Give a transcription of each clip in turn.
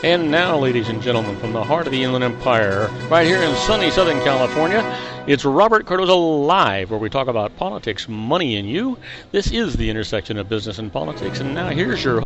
And now, ladies and gentlemen, from the heart of the Inland Empire, right here in sunny Southern California, it's Robert Cardoza Live, where we talk about politics, money, and you. This is the intersection of business and politics, and now here's your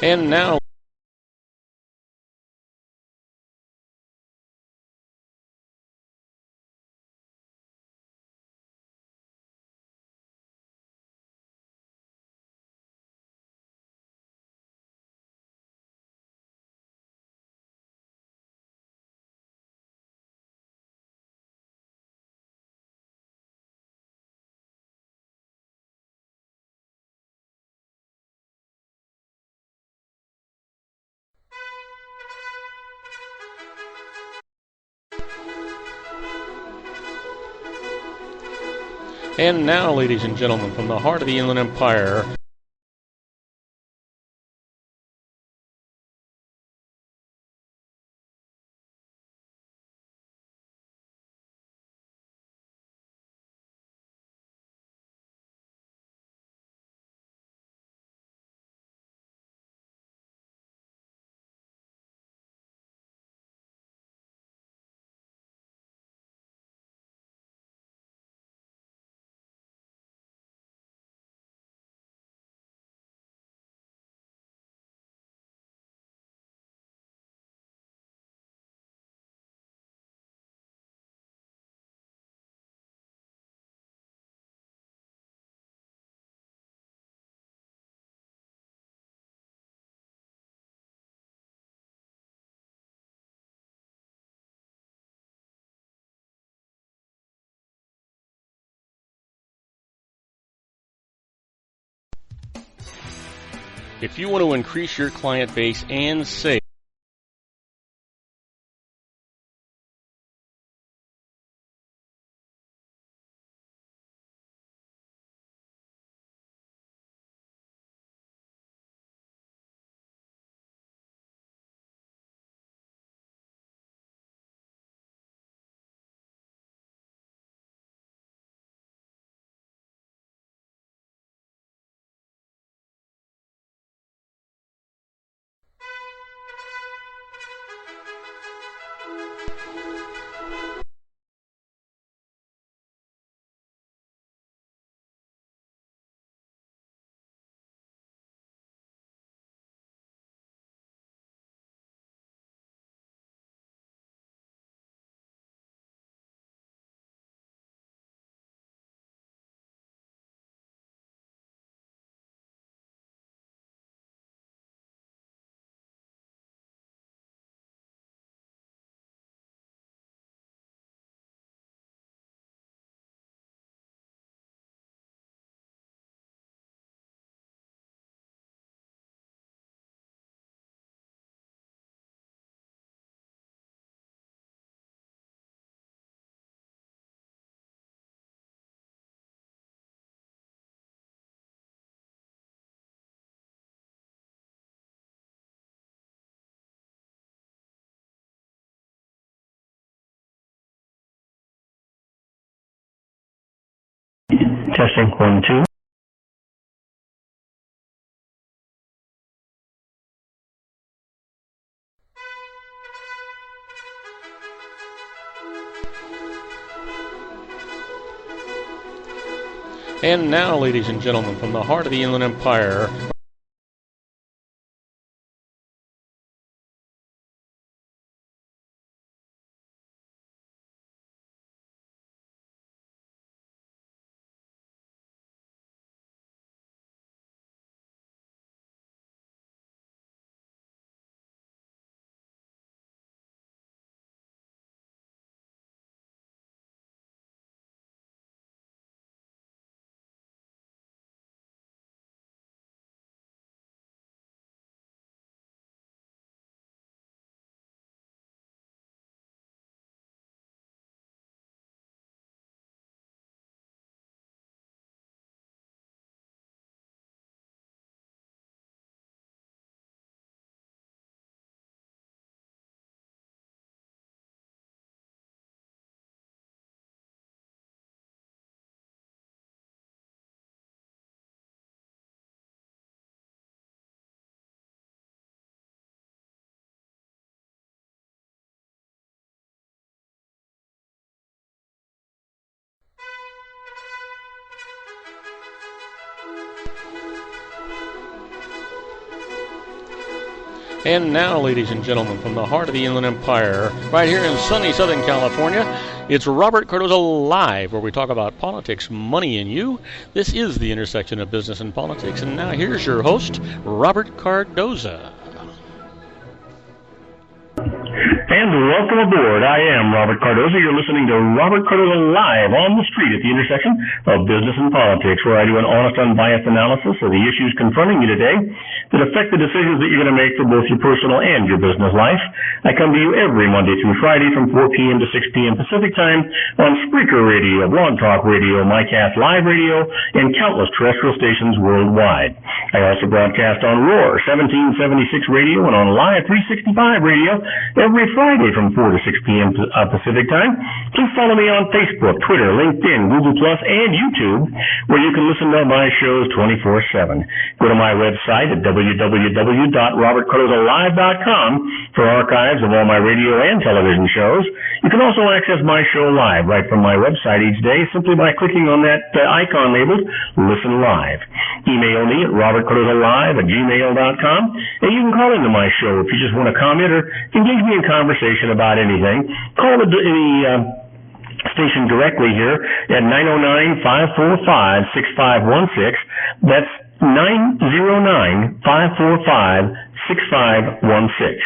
and now. And now, ladies and gentlemen, from the heart of the Inland Empire, if you want to increase your client base and sales, Testing 1, 2. and now, ladies and gentlemen, from the heart of the Inland Empire, And now, ladies and gentlemen, from the heart of the Inland Empire, right here in sunny Southern California, it's Robert Cardoza Live, where we talk about politics, money, and you. This is the intersection of business and politics. And now here's your host, Robert Cardoza. And welcome aboard. I am Robert Cardoza. You're listening to Robert Cardoza Live on the street at the intersection of business and politics, where I do an honest, unbiased analysis of the issues confronting you today that affect the decisions that you're going to make for both your personal and your business life. I come to you every Monday through Friday from 4 p.m. to 6 p.m. Pacific Time on Spreaker Radio, Blog Talk Radio, MyCast Live Radio, and countless terrestrial stations worldwide. I also broadcast on Roar 1776 Radio and on Live 365 Radio every Friday from 4 to 6 p.m. Pacific Time. Please follow me on Facebook, Twitter, LinkedIn, Google+, and YouTube, where you can listen to my shows 24/7. Go to my website at www.robertcardozalive.com for archives of all my radio and television shows. You can also access my show live right from my website each day simply by clicking on that icon labeled Listen Live. Email me at robertcardozalive@gmail.com, and you can call into my show if you just want to comment or engage me in conversation about anything. Call the station directly here at 909-545-6516. That's 909-545-6516.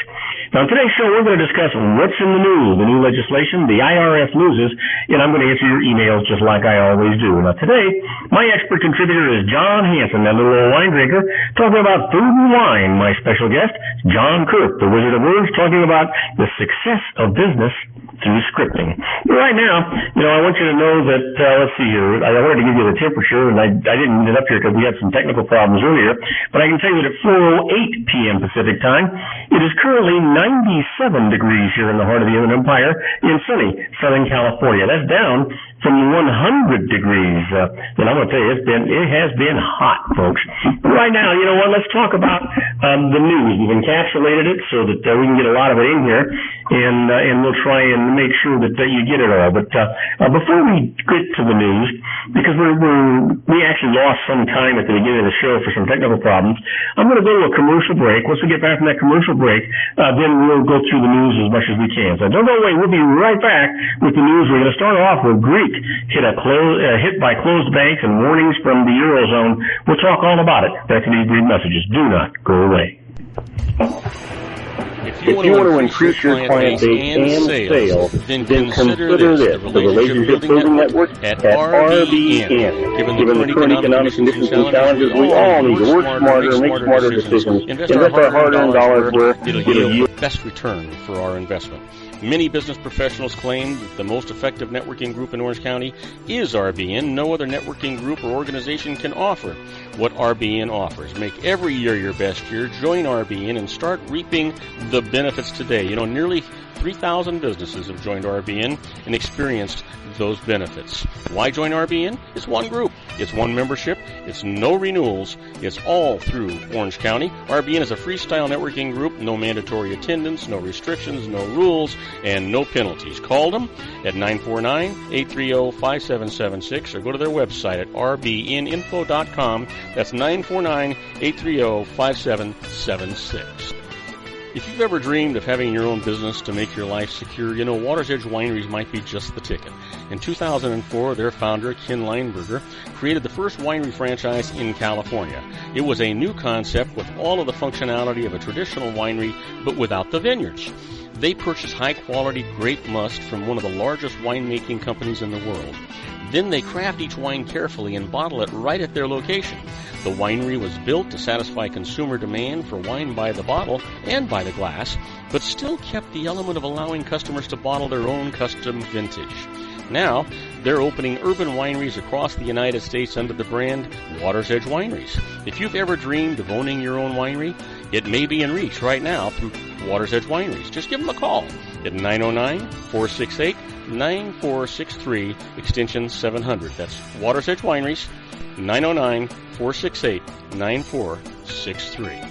Now, in today's show, we're going to discuss what's in the news, the new legislation, the IRS loses, and I'm going to answer your emails just like I always do. Now, today, my expert contributor is John Hanson, that little old wine drinker, talking about food and wine. My special guest, John Kirk, the Wizard of Words, talking about the success of business through scripting. But right now, I want you to know that, let's see here, I wanted to give you the temperature, and I didn't get up here because we had some technical problems earlier, but I can tell you that at 4:08 p.m. Pacific Time, it is currently 97 degrees here in the heart of the Inland Empire in sunny Southern California. That's down from 100 degrees. And I'm going to tell you, it has been hot, folks. But right now, you know what? Let's talk about the news. We've encapsulated it so that we can get a lot of it in here, and we'll try and make sure that you get it all. But before we get to the news, because we actually lost some time at the beginning of the show for some technical problems, I'm going to go to a commercial break. Once we get back from that commercial break, then we'll go through the news as much as we can. So don't go away. We'll be right back with the news. We're going to start off with Greek hit by closed banks and warnings from the Eurozone. We'll talk all about it. That's these brief messages. Do not go away. If you want to increase your client base and sales, then consider this, the Relationship Building Network at RBN. Given the current economic conditions and challenges, we all need to work smarter, make smarter decisions, invest our hard-earned dollars where it'll yield the best return for our investment. Many business professionals claim that the most effective networking group in Orange County is RBN. No other networking group or organization can offer what RBN offers. Make every year your best year. Join RBN and start reaping the benefits today. Nearly 3,000 businesses have joined RBN and experienced those benefits. Why join RBN? It's one group. It's one membership. It's no renewals. It's all through Orange County. RBN is a freestyle networking group. No mandatory attendance, no restrictions, no rules, and no penalties. Call them at 949-830-5776 or go to their website at rbninfo.com. That's 949-830-5776. If you've ever dreamed of having your own business to make your life secure, Water's Edge Wineries might be just the ticket. In 2004, their founder, Ken Lineberger, created the first winery franchise in California. It was a new concept with all of the functionality of a traditional winery, but without the vineyards. They purchased high-quality grape must from one of the largest winemaking companies in the world. Then they craft each wine carefully and bottle it right at their location. The winery was built to satisfy consumer demand for wine by the bottle and by the glass, but still kept the element of allowing customers to bottle their own custom vintage. Now, they're opening urban wineries across the United States under the brand Water's Edge Wineries. If you've ever dreamed of owning your own winery, it may be in reach right now through Water's Edge Wineries. Just give them a call at 909-468-9463, extension 700. That's Water's Edge Wineries, 909-468-9463.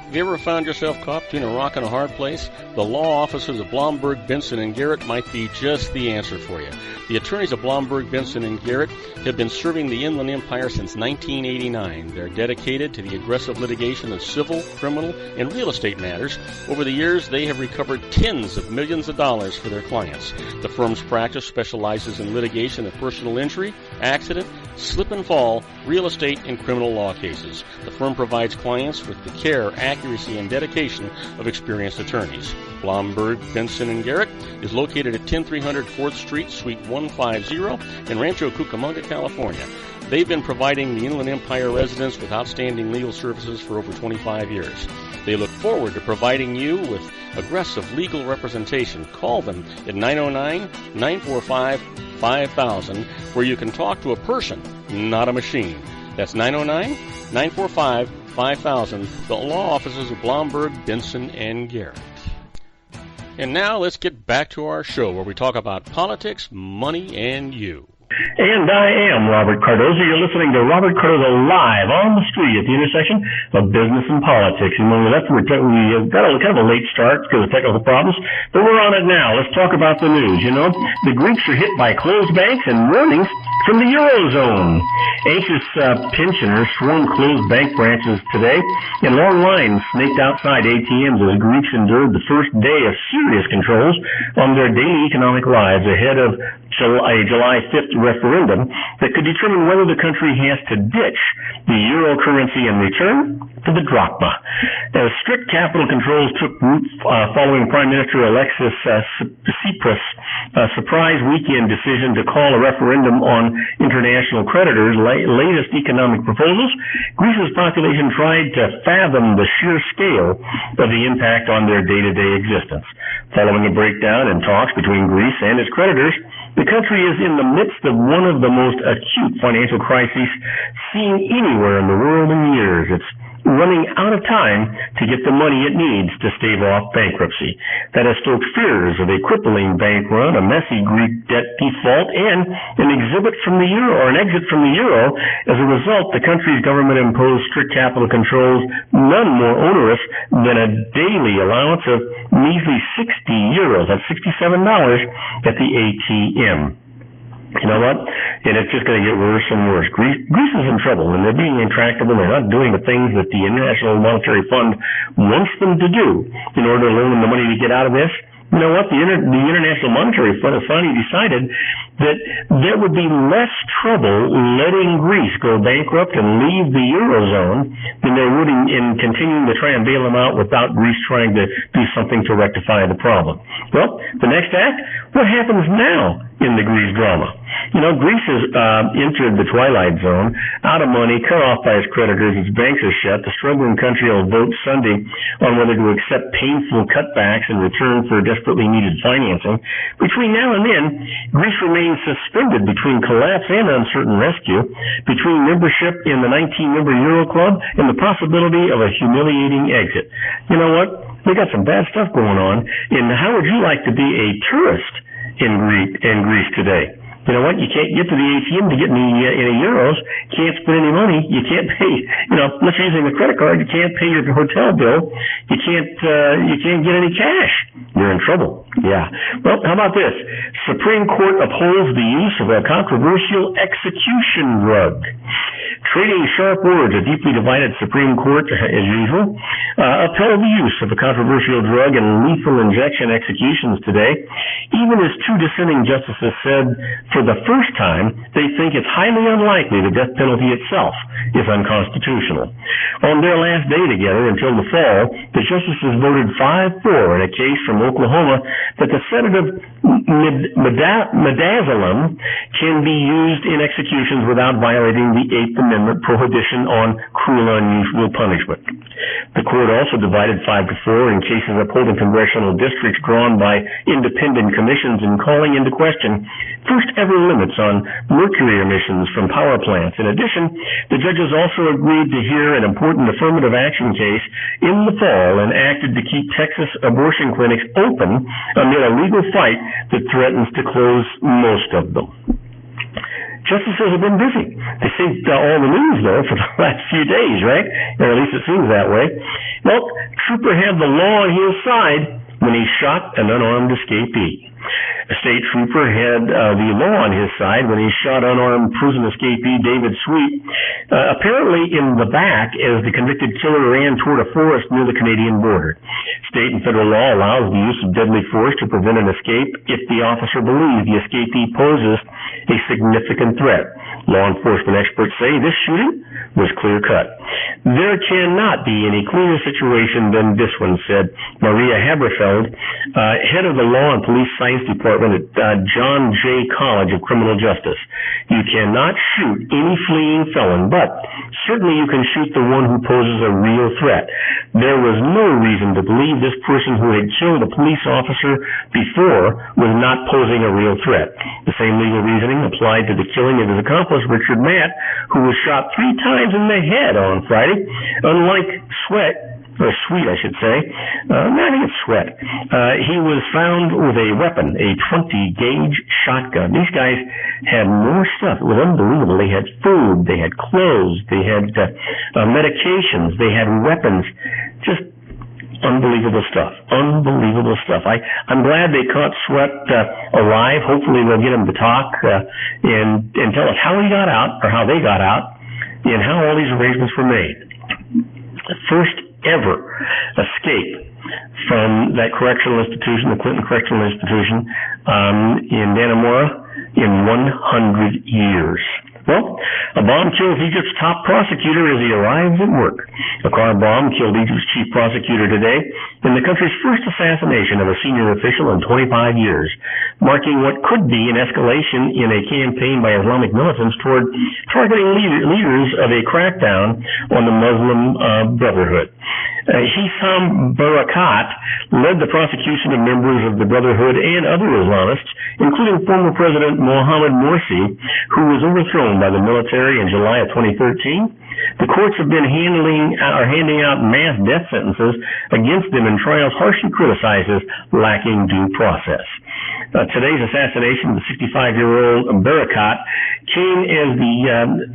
Have you ever found yourself caught between a rock and a hard place? The law offices of Blomberg, Benson, and Garrett might be just the answer for you. The attorneys of Blomberg, Benson, and Garrett have been serving the Inland Empire since 1989. They're dedicated to the aggressive litigation of civil, criminal, and real estate matters. Over the years, they have recovered tens of millions of dollars for their clients. The firm's practice specializes in litigation of personal injury, accident, slip and fall, real estate, and criminal law cases. The firm provides clients with the care, accuracy, and dedication of experienced attorneys. Blomberg, Benson, and Garrett is located at 10300 4th Street, Suite 150 in Rancho Cucamonga, California. They've been providing the Inland Empire residents with outstanding legal services for over 25 years. They look forward to providing you with aggressive legal representation. Call them at 909-945-5000, where you can talk to a person, not a machine. That's 909-945-5000, the law offices of Blomberg, Benson, and Garrett. And now let's get back to our show where we talk about politics, money, and you. And I am Robert Cardoza. You're listening to Robert Cardoza live on the street at the intersection of business and politics. And when we left, we got a kind of a late start because of technical problems, but we're on it now. Let's talk about the news. You know, the Greeks are hit by closed banks and warnings from the Eurozone. Anxious pensioners swarmed closed bank branches today, and long lines snaked outside ATMs as Greeks endured the first day of serious controls on their daily economic lives ahead of a July 5th referendum that could determine whether the country has to ditch the euro currency and return to the drachma. As strict capital controls took root following Prime Minister Alexis Tsipras' surprise weekend decision to call a referendum on international creditors' latest economic proposals, Greece's population tried to fathom the sheer scale of the impact on their day-to-day existence. Following a breakdown in talks between Greece and its creditors, the country is in the midst of one of the most acute financial crises seen anywhere in the world in years. It's running out of time to get the money it needs to stave off bankruptcy. That has stoked fears of a crippling bank run, a messy Greek debt default, and an exit from the euro. As a result, the country's government imposed strict capital controls, none more onerous than a daily allowance of measly €60. That's $67 at the ATM. You know what? And it's just going to get worse and worse. Greece is in trouble, and they're being intractable. They're not doing the things that the International Monetary Fund wants them to do in order to loan them the money to get out of this. You know what? The International Monetary Fund has finally decided that there would be less trouble letting Greece go bankrupt and leave the Eurozone than there would in continuing to try and bail them out without Greece trying to do something to rectify the problem. Well, the next act, what happens now in the Greece drama? You know, Greece has entered the twilight zone, out of money, cut off by its creditors, its banks are shut. The struggling country will vote Sunday on whether to accept painful cutbacks in return for desperately needed financing. Between now and then, Greece remains suspended between collapse and uncertain rescue, between membership in the 19-member Euro Club and the possibility of a humiliating exit. You know what? We got some bad stuff going on. And how would you like to be a tourist in Greece today? You know what? You can't get to the ATM to get any euros. Can't spend any money. You can't pay. You know, unless you're using a credit card, you can't pay your hotel bill. You can't get any cash. You're in trouble. Yeah. Well, how about this? Supreme Court upholds the use of a controversial execution drug. Trading sharp words, a deeply divided Supreme Court, as usual, upheld the use of a controversial drug in lethal injection executions today, even as two dissenting justices said for the first time they think it's highly unlikely the death penalty itself is unconstitutional. On their last day together until the fall, the justices voted 5-4 in a case from Oklahoma that the sedative midazolam can be used in executions without violating the Eighth Amendment prohibition on cruel and unusual punishment. The court also divided 5-4 in cases upholding congressional districts drawn by independent commissions and calling into question first ever limits on mercury emissions from power plants. In addition, the judges also agreed to hear an important affirmative action case in the fall and acted to keep Texas abortion clinics open amid a legal fight that threatens to close most of them. Justices have been busy. They think all the news, though, for the last few days, right? Or at least it seems that way. Well, Trooper had the law on his side when he shot an unarmed escapee. A state trooper had the law on his side when he shot unarmed prison escapee David Sweet, apparently in the back as the convicted killer ran toward a forest near the Canadian border. State and federal law allows the use of deadly force to prevent an escape if the officer believes the escapee poses a significant threat. Law enforcement experts say this shooting was clear-cut. There cannot be any clearer situation than this one, said Maria Haberfeld, head of the Law and Police Science Department at John Jay College of Criminal Justice. You cannot shoot any fleeing felon, but certainly you can shoot the one who poses a real threat. There was no reason to believe this person who had killed a police officer before was not posing a real threat. The same legal reasoning applied to the killing of his accomplice, Richard Matt, who was shot 3 times in the head on Friday. Unlike Sweet, I should say. I think it's Sweat. He was found with a weapon, a 20-gauge shotgun. These guys had more stuff. It was unbelievable. They had food, they had clothes, they had medications, they had weapons. Just unbelievable stuff. Unbelievable stuff. I'm glad they caught Sweat alive. Hopefully we'll get him to talk and tell us how he got out, or how they got out, and how all these arrangements were made. First ever escape from that correctional institution, the Clinton Correctional Institution, in Dannemora in 100 years. Well, a bomb kills Egypt's top prosecutor as he arrives at work. A car bomb killed Egypt's chief prosecutor today in the country's first assassination of a senior official in 25 years, marking what could be an escalation in a campaign by Islamic militants toward targeting leaders of a crackdown on the Muslim Brotherhood. Hissam Barakat led the prosecution of members of the Brotherhood and other Islamists, including former President Mohamed Morsi, who was overthrown by the military in July of 2013. The courts have been handing out mass death sentences against them in trials harshly criticized as lacking due process. Today's assassination of the 65-year-old Barakat came as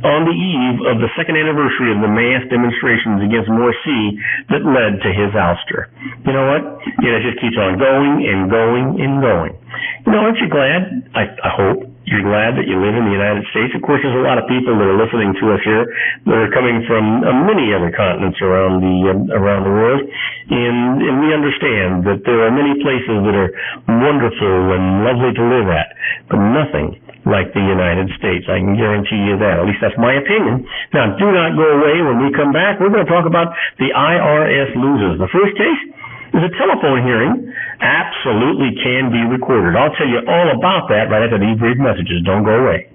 on the eve of the second anniversary of the mass demonstrations against Morsi that led to his ouster. You know what? It just keeps on going and going and going. Aren't you glad? I hope you're glad that you live in the United States. Of course, there's a lot of people that are listening to us here that are coming from many other continents around the world, and we understand that there are many places that are wonderful and lovely to live at, but nothing like the United States. I can guarantee you that. At least that's my opinion. Now, do not go away. When we come back, we're going to talk about the IRS losers. The first case is a telephone hearing. Absolutely can be recorded. I'll tell you all about that right after these brief messages. Don't go away.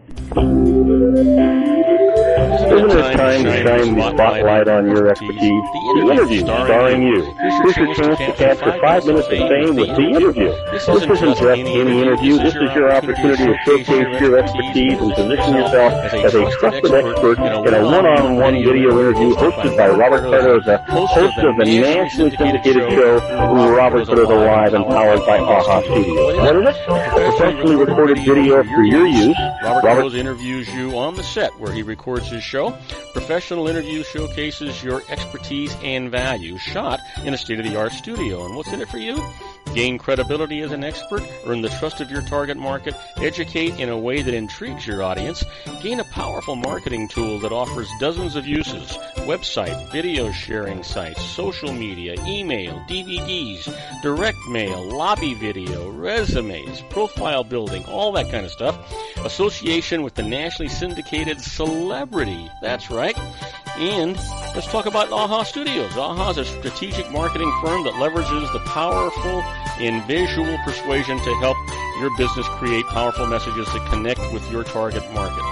Isn't it time to shine the spotlight on your expertise? The interview starring you. Here's your chance to capture 5 minutes of fame with The Interview. This isn't just any interview. This is your opportunity to showcase your expertise and position yourself as a trusted expert in a one-on-one video interview hosted by Robert Cardoza, host of the nationally syndicated show Robert Cardoza Live and powered by AHA Studios. What is it? A professionally recorded video for your use. Robert Cardoza interviews you on the set where he records his show. Professional interview showcases your expertise and value, shot in a state-of-the-art studio. And what's in it for you? Gain credibility as an expert, earn the trust of your target market, educate in a way that intrigues your audience, gain a powerful marketing tool that offers dozens of uses, website, video sharing sites, social media, email, DVDs, direct mail, lobby video, resumes, profile building, all that kind of stuff. Association with the nationally syndicated celebrity. That's right. And let's talk about AHA Studios. AHA is a strategic marketing firm that leverages the powerful and visual persuasion to help your business create powerful messages that connect with your target market.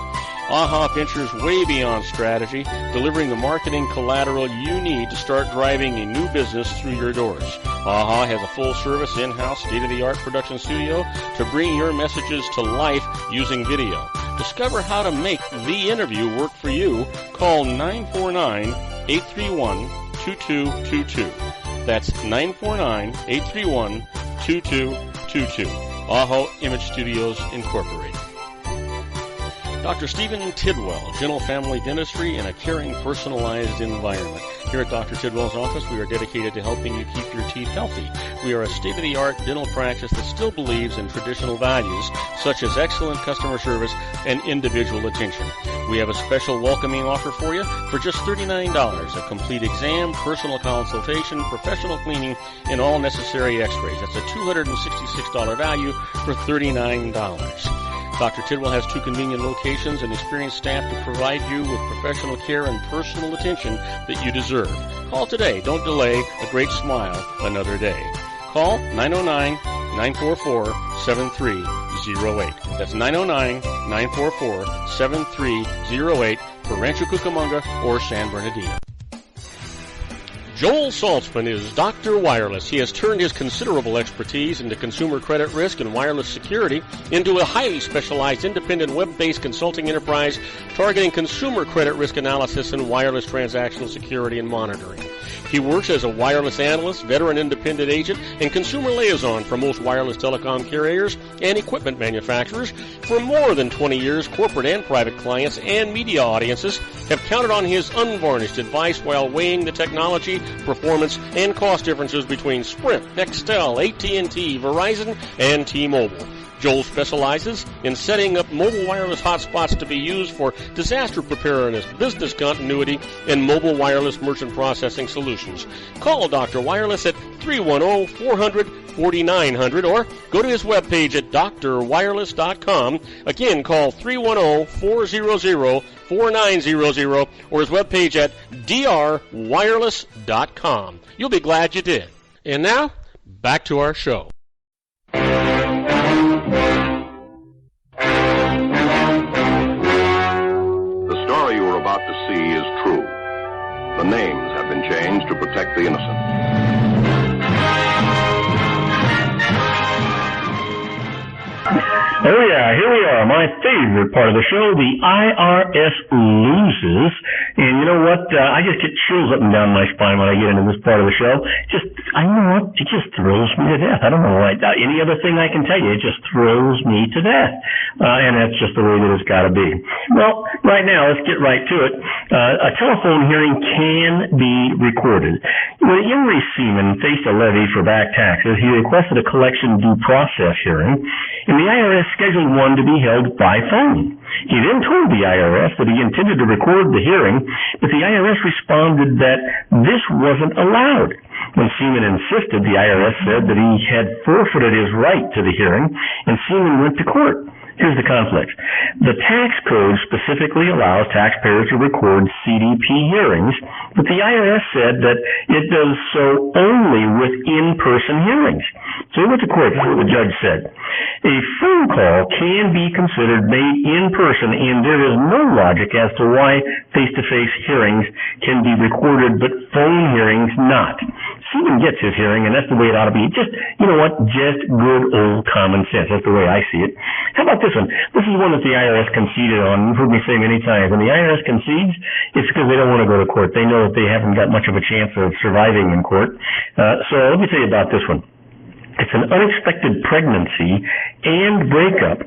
AHA ventures way beyond strategy, delivering the marketing collateral you need to start driving a new business through your doors. AHA has a full-service, in-house, state-of-the-art production studio to bring your messages to life using video. Discover how to make the interview work for you. Call 949-831-2222. That's 949-831-2222. AHA Image Studios Incorporated. Dr. Stephen Tidwell, Gentle Family Dentistry in a caring, personalized environment. Here at Dr. Tidwell's office, we are dedicated to helping you keep your teeth healthy. We are a state-of-the-art dental practice that still believes in traditional values, such as excellent customer service and individual attention. We have a special welcoming offer for you for just $39, a complete exam, personal consultation, professional cleaning, and all necessary x-rays. That's a $266 value for $39. Dr. Tidwell has 2 convenient locations and experienced staff to provide you with professional care and personal attention that you deserve. Call today. Don't delay a great smile another day. Call 909-944-7308. That's 909-944-7308 for Rancho Cucamonga or San Bernardino. Joel Saltzman is Dr. Wireless. He has turned his considerable expertise into consumer credit risk and wireless security into a highly specialized independent web-based consulting enterprise targeting consumer credit risk analysis and wireless transactional security and monitoring. He works as a wireless analyst, veteran independent agent, and consumer liaison for most wireless telecom carriers and equipment manufacturers. For more than 20 years, corporate and private clients and media audiences have counted on his unvarnished advice while weighing the technology, performance, and cost differences between Sprint, Nextel, AT&T, Verizon, and T-Mobile. Joel specializes in setting up mobile wireless hotspots to be used for disaster preparedness, business continuity, and mobile wireless merchant processing solutions. Call Dr. Wireless at 310-400-4900 or go to his webpage at drwireless.com. Again, call 310-400-4900 or his webpage at drwireless.com. You'll be glad you did. And now, back to our show. The story you are about to see is true. The names have been changed to protect the innocent. Oh yeah, here we are, my favorite part of the show, the IRS loses. And you know what? I just get chills up and down my spine when I get into this part of the show. I know what? It just thrills me to death. I don't know why. Any other thing I can tell you, it just thrills me to death. And that's just the way that it's got to be. Well, right now, let's get right to it. A telephone hearing can be recorded. When Emery Seaman faced a levy for back taxes, he requested a collection due process hearing, and the IRS scheduled one to be held by phone. He then told the IRS that he intended to record the hearing, but the IRS responded that this wasn't allowed. When Seaman insisted, the IRS said that he had forfeited his right to the hearing, and Seaman went to court. Here's the conflict. The tax code specifically allows taxpayers to record CDP hearings, but the IRS said that it does so only with in-person hearings. So he went to court. This is what the judge said. A phone call can be considered made in person, and there is no logic as to why face-to-face hearings can be recorded, but phone hearings not. Seaman gets his hearing, and that's the way it ought to be. Just, you know what, just good old common sense. That's the way I see it. How about this one? This is one that the IRS conceded on. You've heard me say many times. When the IRS concedes, it's because they don't want to go to court. They know that they haven't got much of a chance of surviving in court. So let me tell you about this one. It's an unexpected pregnancy and breakup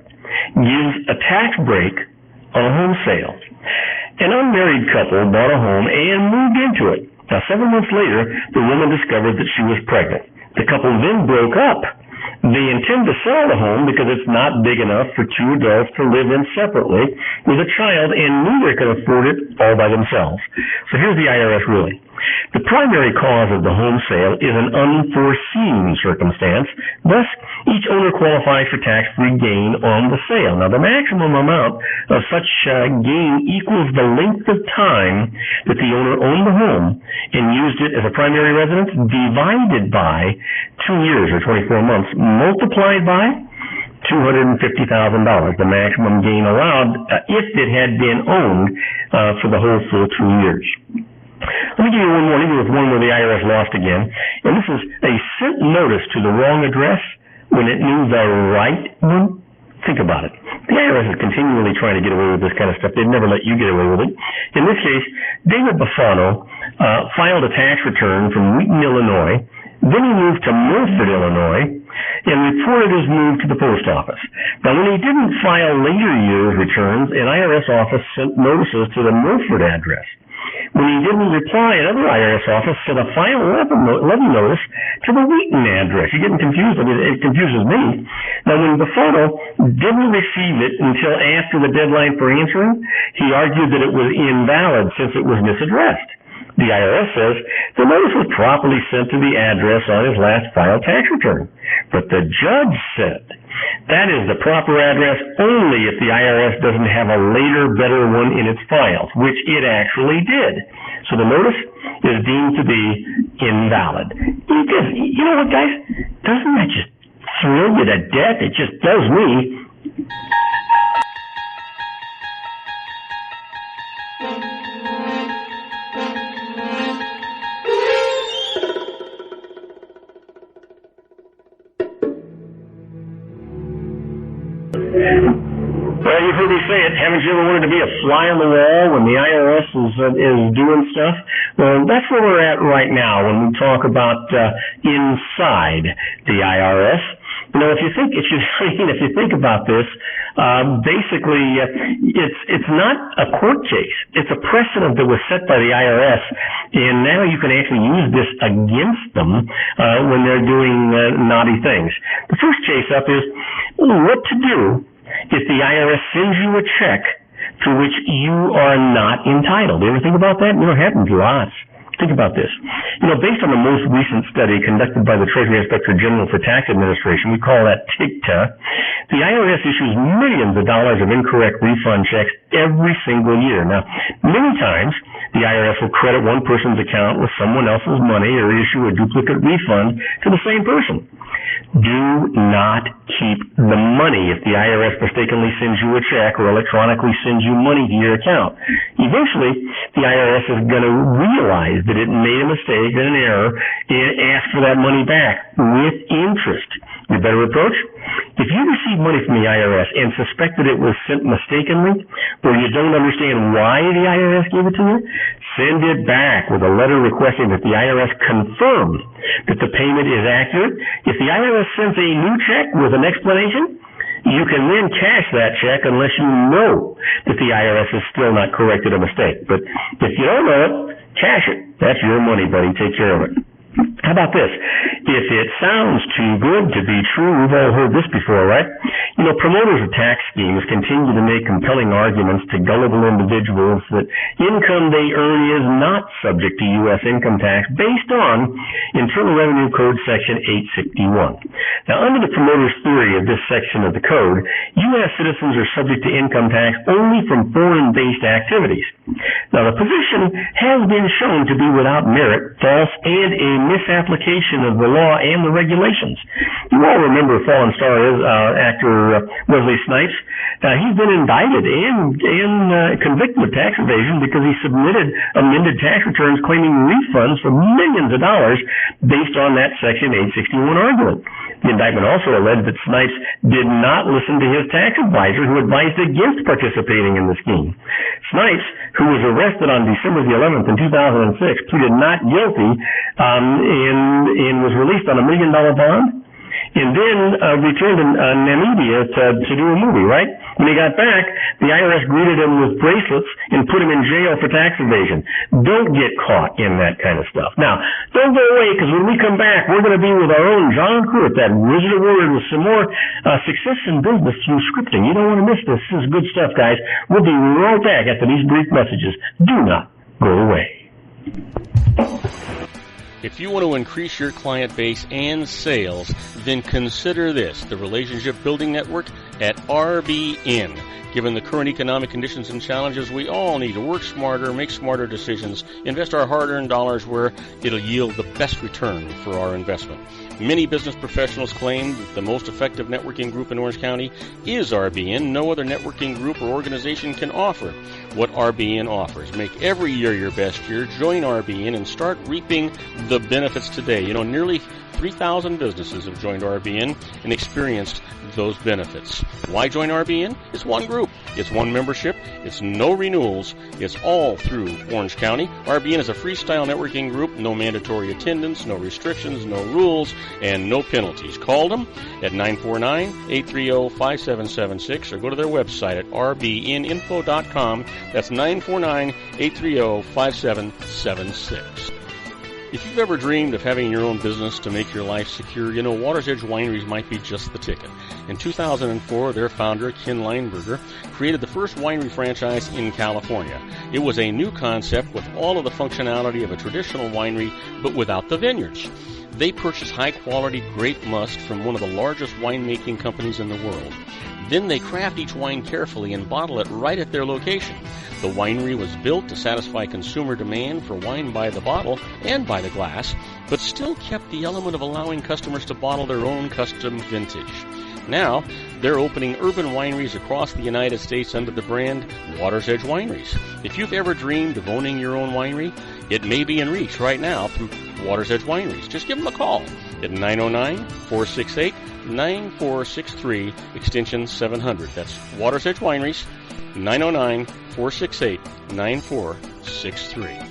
gives a tax break on a home sale. An unmarried couple bought a home and moved into it. Now, 7 months later, the woman discovered that she was pregnant. The couple then broke up. They intend to sell the home because it's not big enough for 2 adults to live in separately with a child, and neither can afford it all by themselves. So here's the IRS ruling. The primary cause of the home sale is an unforeseen circumstance. Thus, each owner qualifies for tax-free gain on the sale. Now, the maximum amount of such gain equals the length of time that the owner owned the home and used it as a primary residence divided by 2 years or 24 months multiplied by $250,000, the maximum gain allowed if it had been owned for the whole full 2 years. Let me give you one more, even with one where the IRS lost again. And this is a sent notice to the wrong address when it knew the right one. Think about it. The IRS is continually trying to get away with this kind of stuff. They'd never let you get away with it. In this case, David Buffano filed a tax return from Wheaton, Illinois. Then he moved to Milford, Illinois. and reported his move to the post office. Now, when he didn't file later years' returns, an IRS office sent notices to the Milford address. When he didn't reply, another IRS office sent a final levy notice to the Wheaton address. You're getting confused? I mean, it confuses me. Now, when Buffalo didn't receive it until after the deadline for answering, he argued that it was invalid since it was misaddressed. The IRS says the notice was properly sent to the address on his last filed tax return. But the judge said that is the proper address only if the IRS doesn't have a later, better one in its files, which it actually did. So the notice is deemed to be invalid. You know what, guys? Doesn't that just thrill you to death? It just does me. Well, you've heard me say it. Haven't you ever wanted to be a fly on the wall when the IRS is doing stuff? Well, that's where we're at right now when we talk about inside the IRS. You know, if you think about this, basically, it's not a court case. It's a precedent that was set by the IRS, and now you can actually use this against them when they're doing naughty things. The first chase up is what to do if the IRS sends you a check to which you are not entitled. You ever think about that? You know, it happens lots. Think about this. You know, based on the most recent study conducted by the Treasury Inspector General for Tax Administration, we call that TIGTA, the IRS issues millions of dollars of incorrect refund checks every single year. Now, many times, the IRS will credit one person's account with someone else's money or issue a duplicate refund to the same person. Do not keep the money if the IRS mistakenly sends you a check or electronically sends you money to your account. Eventually, the IRS is going to realize that it made a mistake and an error and ask for that money back with interest. Your better approach? If you receive money from the IRS and suspect that it was sent mistakenly, or you don't understand why the IRS gave it to you, send it back with a letter requesting that the IRS confirm that the payment is accurate. If the IRS sends a new check with an explanation, you can then cash that check unless you know that the IRS has still not corrected a mistake. But if you don't know it, cash it. That's your money, buddy. Take care of it. How about this? If it sounds too good to be true, we've all heard this before, right? You know, promoters of tax schemes continue to make compelling arguments to gullible individuals that income they earn is not subject to U.S. income tax based on Internal Revenue Code Section 861. Now, under the promoter's theory of this section of the code, U.S. citizens are subject to income tax only from foreign-based activities. Now, the position has been shown to be without merit, false, and a misapplication of the law and the regulations. You all remember fallen star actor Wesley Snipes. He's been indicted and convicted of tax evasion because he submitted amended tax returns claiming refunds for millions of dollars based on that Section 861 argument. The indictment also alleged that Snipes did not listen to his tax advisor who advised against participating in the scheme. Snipes, who was arrested on December the 11th in 2006, pleaded not guilty and was released on $1 million bond, and then returned to Namibia to do a movie, right? When he got back, the IRS greeted him with bracelets and put him in jail for tax evasion. Don't get caught in that kind of stuff. Now, don't go away, because when we come back, we're going to be with our own John Kurt, that Wizard of Word, with some more success in business through scripting. You don't want to miss this. This is good stuff, guys. We'll be right back after these brief messages. Do not go away. If you want to increase your client base and sales, then consider this, the Relationship Building Network at RBN. Given the current economic conditions and challenges, we all need to work smarter, make smarter decisions, invest our hard-earned dollars where it'll yield the best return for our investment. Many business professionals claim that the most effective networking group in Orange County is RBN. No other networking group or organization can offer what RBN offers. Make every year your best year. Join RBN and start reaping the benefits today. You know, nearly 3,000 businesses have joined RBN and experienced those benefits. Why join RBN? It's one group. It's one membership. It's no renewals. It's all through Orange County. RBN is a freestyle networking group. No mandatory attendance, no restrictions, no rules, and no penalties. Call them at 949-830-5776 or go to their website at rbninfo.com. That's 949-830-5776. If you've ever dreamed of having your own business to make your life secure, you know Water's Edge Wineries might be just the ticket. In 2004, their founder, Ken Lineberger, created the first winery franchise in California. It was a new concept with all of the functionality of a traditional winery, but without the vineyards. They purchased high-quality grape must from one of the largest winemaking companies in the world. Then they craft each wine carefully and bottle it right at their location. The winery was built to satisfy consumer demand for wine by the bottle and by the glass, but still kept the element of allowing customers to bottle their own custom vintage. Now, they're opening urban wineries across the United States under the brand Water's Edge Wineries. If you've ever dreamed of owning your own winery, it may be in reach right now through Water's Edge Wineries. Just give them a call at 909-468-9463, extension 700. That's Water's Edge Wineries, 909-468-9463.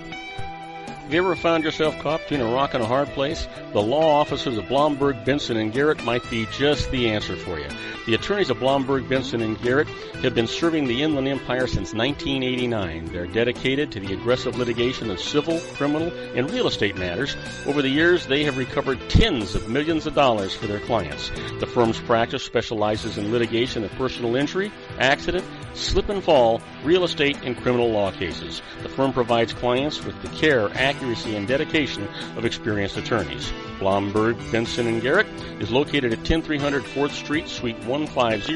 Have you ever found yourself caught between a rock and a hard place? The law offices of Blomberg, Benson, and Garrett might be just the answer for you. The attorneys of Blomberg, Benson, and Garrett have been serving the Inland Empire since 1989. They're dedicated to the aggressive litigation of civil, criminal, and real estate matters. Over the years, they have recovered tens of millions of dollars for their clients. The firm's practice specializes in litigation of personal injury, accident, slip and fall, real estate, and criminal law cases. The firm provides clients with the care, accuracy, and dedication of experienced attorneys. Blomberg, Benson, and Garrett is located at 10300 4th Street, Suite 150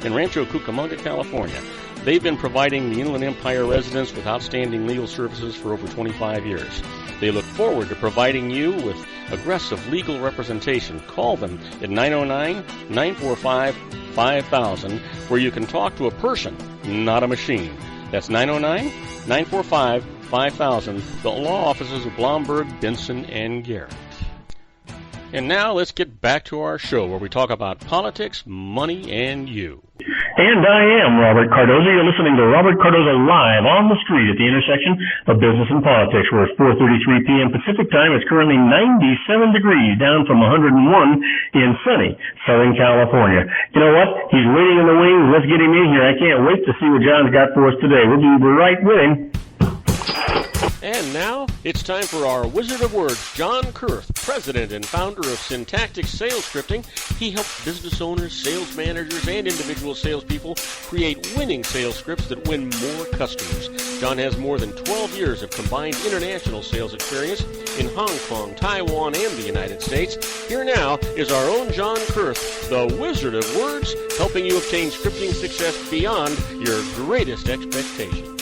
in Rancho Cucamonga, California. They've been providing the Inland Empire residents with outstanding legal services for over 25 years. They look forward to providing you with aggressive legal representation. Call them at 909-945-5000, where you can talk to a person, not a machine. That's 909-945-5000, the law offices of Blomberg, Benson, and Garrett. And now let's get back to our show where we talk about politics, money, and you. And I am Robert Cardoza. You're listening to Robert Cardoza live on the street at the intersection of business and politics, where it's 4:33 p.m. Pacific time. It's currently 97 degrees, down from 101 in sunny Southern California. You know what? He's waiting in the wings. Let's get him in here. I can't wait to see what John's got for us today. We'll be right with him. And now, it's time for our Wizard of Words, John Kurth, president and founder of Syntactic Sales Scripting. He helps business owners, sales managers, and individual salespeople create winning sales scripts that win more customers. John has more than 12 years of combined international sales experience in Hong Kong, Taiwan, and the United States. Here now is our own John Kurth, the Wizard of Words, helping you obtain scripting success beyond your greatest expectations.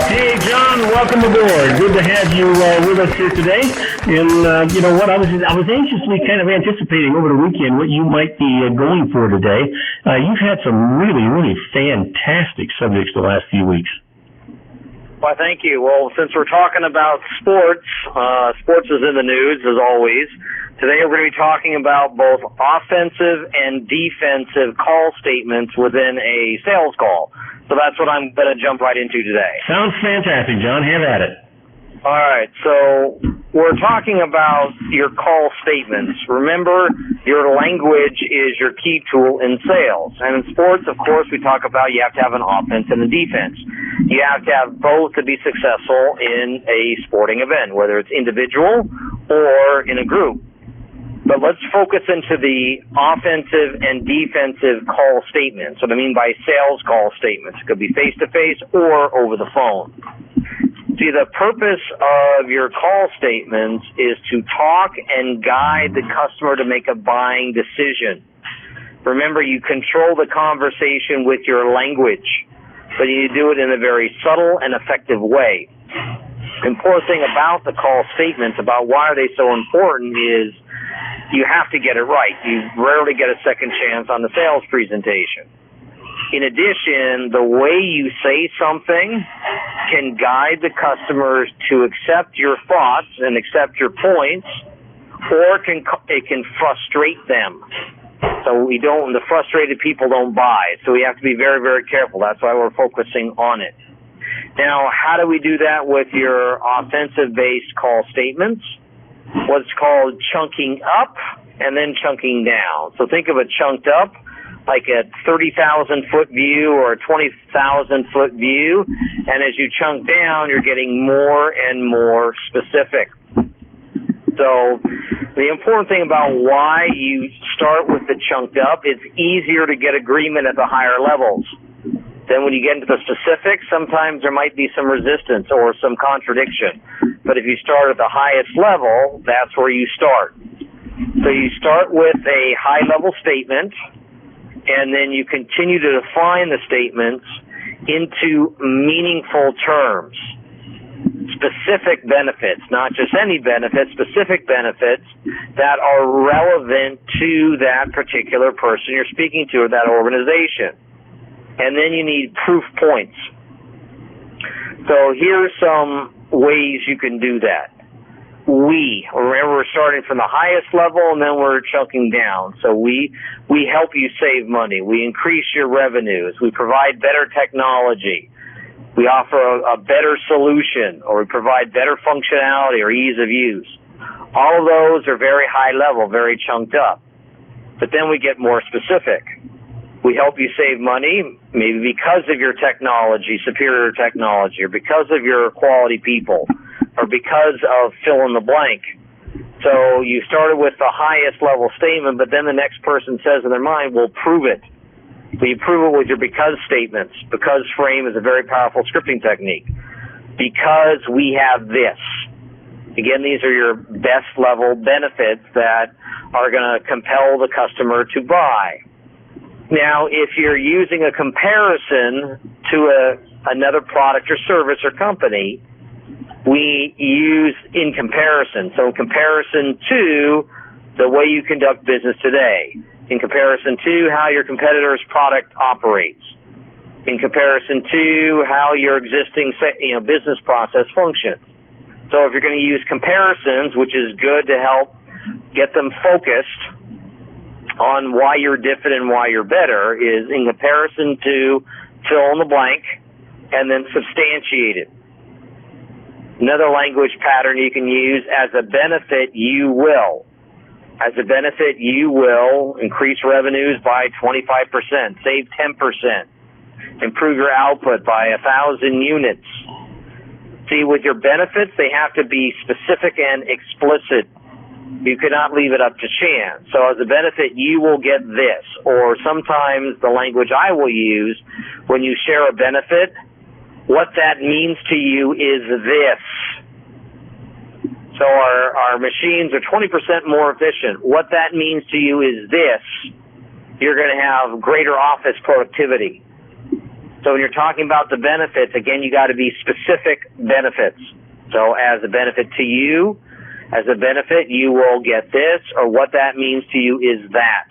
Hey, John, welcome aboard. Good to have you with us here today. And you know what? I was anxiously kind of anticipating over the weekend what you might be going for today. You've had some really, really fantastic subjects the last few weeks. Why, thank you. Well, since we're talking about sports, sports is in the news, as always. Today we're going to be talking about both offensive and defensive call statements within a sales call. So that's what I'm going to jump right into today. Sounds fantastic, John. Have at it. All right, so we're talking about your call statements. Remember, your language is your key tool in sales. And in sports, of course, we talk about you have to have an offense and a defense. You have to have both to be successful in a sporting event, whether it's individual or in a group. But let's focus into the offensive and defensive call statements. What I mean by sales call statements. It could be face-to-face or over the phone. See, the purpose of your call statements is to talk and guide the customer to make a buying decision. Remember, you control the conversation with your language, but you do it in a very subtle and effective way. The important thing about the call statements, about why are they so important, is you have to get it right. You rarely get a second chance on the sales presentation. In addition, the way you say something can guide the customers to accept your thoughts and accept your points, or it can frustrate them. So the frustrated people don't buy. So we have to be very, very careful. That's why we're focusing on it. Now, how do we do that with your offensive-based call statements? What's called chunking up and then chunking down. So think of a chunked up, like a 30,000-foot view or a 20,000-foot view, and as you chunk down, you're getting more and more specific. So the important thing about why you start with the chunked up, it's easier to get agreement at the higher levels. Then when you get into the specifics, sometimes there might be some resistance or some contradiction. But if you start at the highest level, that's where you start. So you start with a high-level statement, and then you continue to define the statements into meaningful terms. Specific benefits, not just any benefits, specific benefits that are relevant to that particular person you're speaking to or that organization. And then you need proof points. So here's some ways you can do that. Remember, we're starting from the highest level and then we're chunking down. So we help you save money. We increase your revenues. We provide better technology. We offer a better solution, or we provide better functionality or ease of use. All of those are very high level, very chunked up. But then we get more specific. We help you save money, maybe because of your technology, superior technology, or because of your quality people, or because of fill in the blank. So you started with the highest level statement, but then the next person says in their mind, "We'll prove it." So you prove it with your because statements. Because frame is a very powerful scripting technique. Because we have this. Again, these are your best level benefits that are going to compel the customer to buy. Now, if you're using a comparison to another product or service or company, we use in comparison. So in comparison to the way you conduct business today, in comparison to how your competitor's product operates, in comparison to how your existing business process functions. So if you're going to use comparisons, which is good to help get them focused on why you're different and why you're better, is in comparison to fill in the blank and then substantiate it. Another language pattern you can use: as a benefit, you will. As a benefit, you will increase revenues by 25%, save 10%, improve your output by 1,000 units. See, with your benefits, they have to be specific and explicit. You cannot leave it up to chance. So as a benefit, you will get this. Or sometimes the language I will use, when you share a benefit, what that means to you is this. So our machines are 20% more efficient. What that means to you is this. You're going to have greater office productivity. So when you're talking about the benefits, again, you got to be specific benefits. So as a benefit to you, as a benefit, you will get this, or what that means to you is that.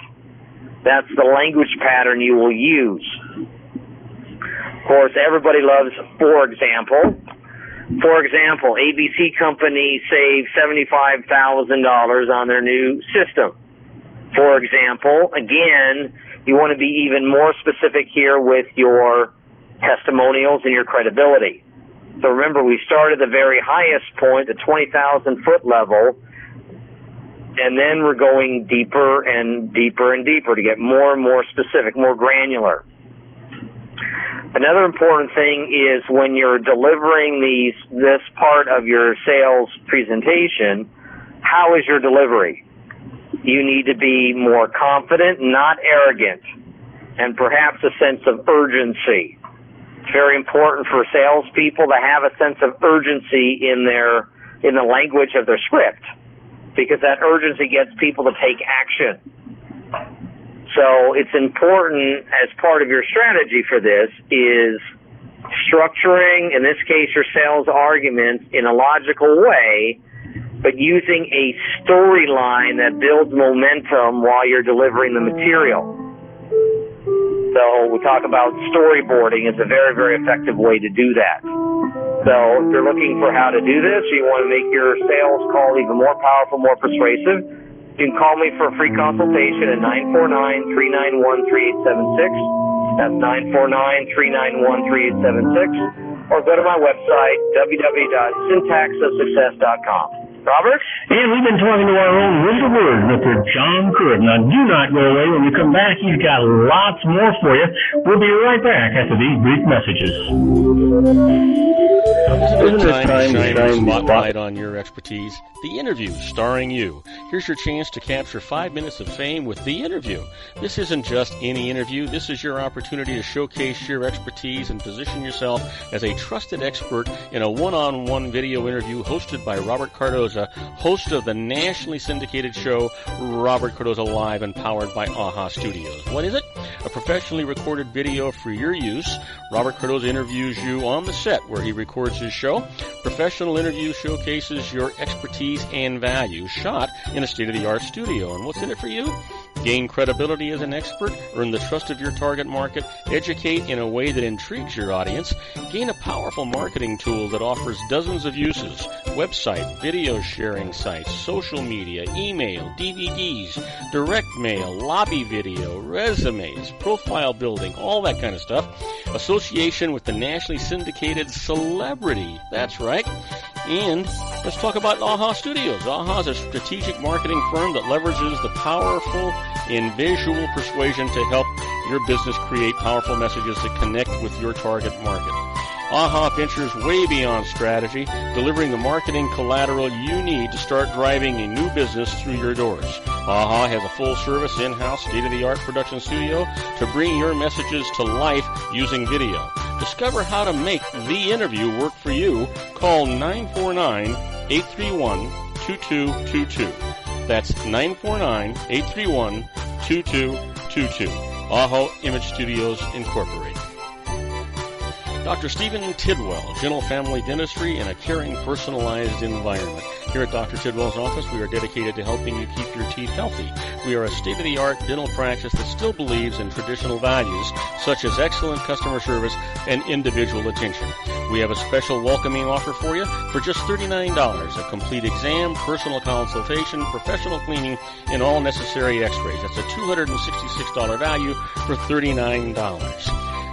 That's the language pattern you will use. Of course, everybody loves for example. For example, ABC Company saved $75,000 on their new system. For example, again, you want to be even more specific here with your testimonials and your credibility. So remember, we started the very highest point, the 20,000-foot level, and then we're going deeper and deeper and deeper to get more and more specific, more granular. Another important thing is when you're delivering this part of your sales presentation, how is your delivery? You need to be more confident, not arrogant, and perhaps a sense of urgency. It's very important for salespeople to have a sense of urgency in the language of their script, because that urgency gets people to take action. So it's important, as part of your strategy for this, is structuring, in this case, your sales arguments in a logical way, but using a storyline that builds momentum while you're delivering the material. So So we talk about storyboarding is a very, very effective way to do that. So if you're looking for how to do this, or you want to make your sales call even more powerful, more persuasive, you can call me for a free consultation at 949-391-3876. That's 949-391-3876. Or go to my website, www.syntaxofsuccess.com. Robert? And we've been talking to our own Wizard Word, Mr. John Curd. Now, do not go away. When we come back, he's got lots more for you. We'll be right back after these brief messages. Isn't it time to shine the spotlight on your expertise? The Interview, starring you. Here's your chance to capture 5 minutes of fame with The Interview. This isn't just any interview. This is your opportunity to showcase your expertise and position yourself as a trusted expert in a one-on-one video interview hosted by Robert Cardoza, host of the nationally syndicated show Robert Cardoza Live and powered by AHA Studios. What is it? A professionally recorded video for your use. Robert Cardoza interviews you on the set where he records his show. Professional interview showcases your expertise and value, shot in a state-of-the-art studio. And what's in it for you? Gain credibility as an expert, earn the trust of your target market, educate in a way that intrigues your audience, gain a powerful marketing tool that offers dozens of uses, website, video sharing sites, social media, email, DVDs, direct mail, lobby video, resumes, profile building, all that kind of stuff. Association with the nationally syndicated celebrity. That's right. And let's talk about AHA Studios. AHA is a strategic marketing firm that leverages the powerful and visual persuasion to help your business create powerful messages that connect with your target market. AHA ventures way beyond strategy, delivering the marketing collateral you need to start driving a new business through your doors. AHA has a full-service, in-house, state-of-the-art production studio to bring your messages to life using video. Discover how to make The Interview work for you. Call 949-831-2222. That's 949-831-2222. AHA Image Studios Incorporated. Dr. Stephen Tidwell, General Family Dentistry in a caring, personalized environment. Here at Dr. Tidwell's office, we are dedicated to helping you keep your teeth healthy. We are a state-of-the-art dental practice that still believes in traditional values, such as excellent customer service and individual attention. We have a special welcoming offer for you for just $39, a complete exam, personal consultation, professional cleaning, and all necessary x-rays. That's a $266 value for $39.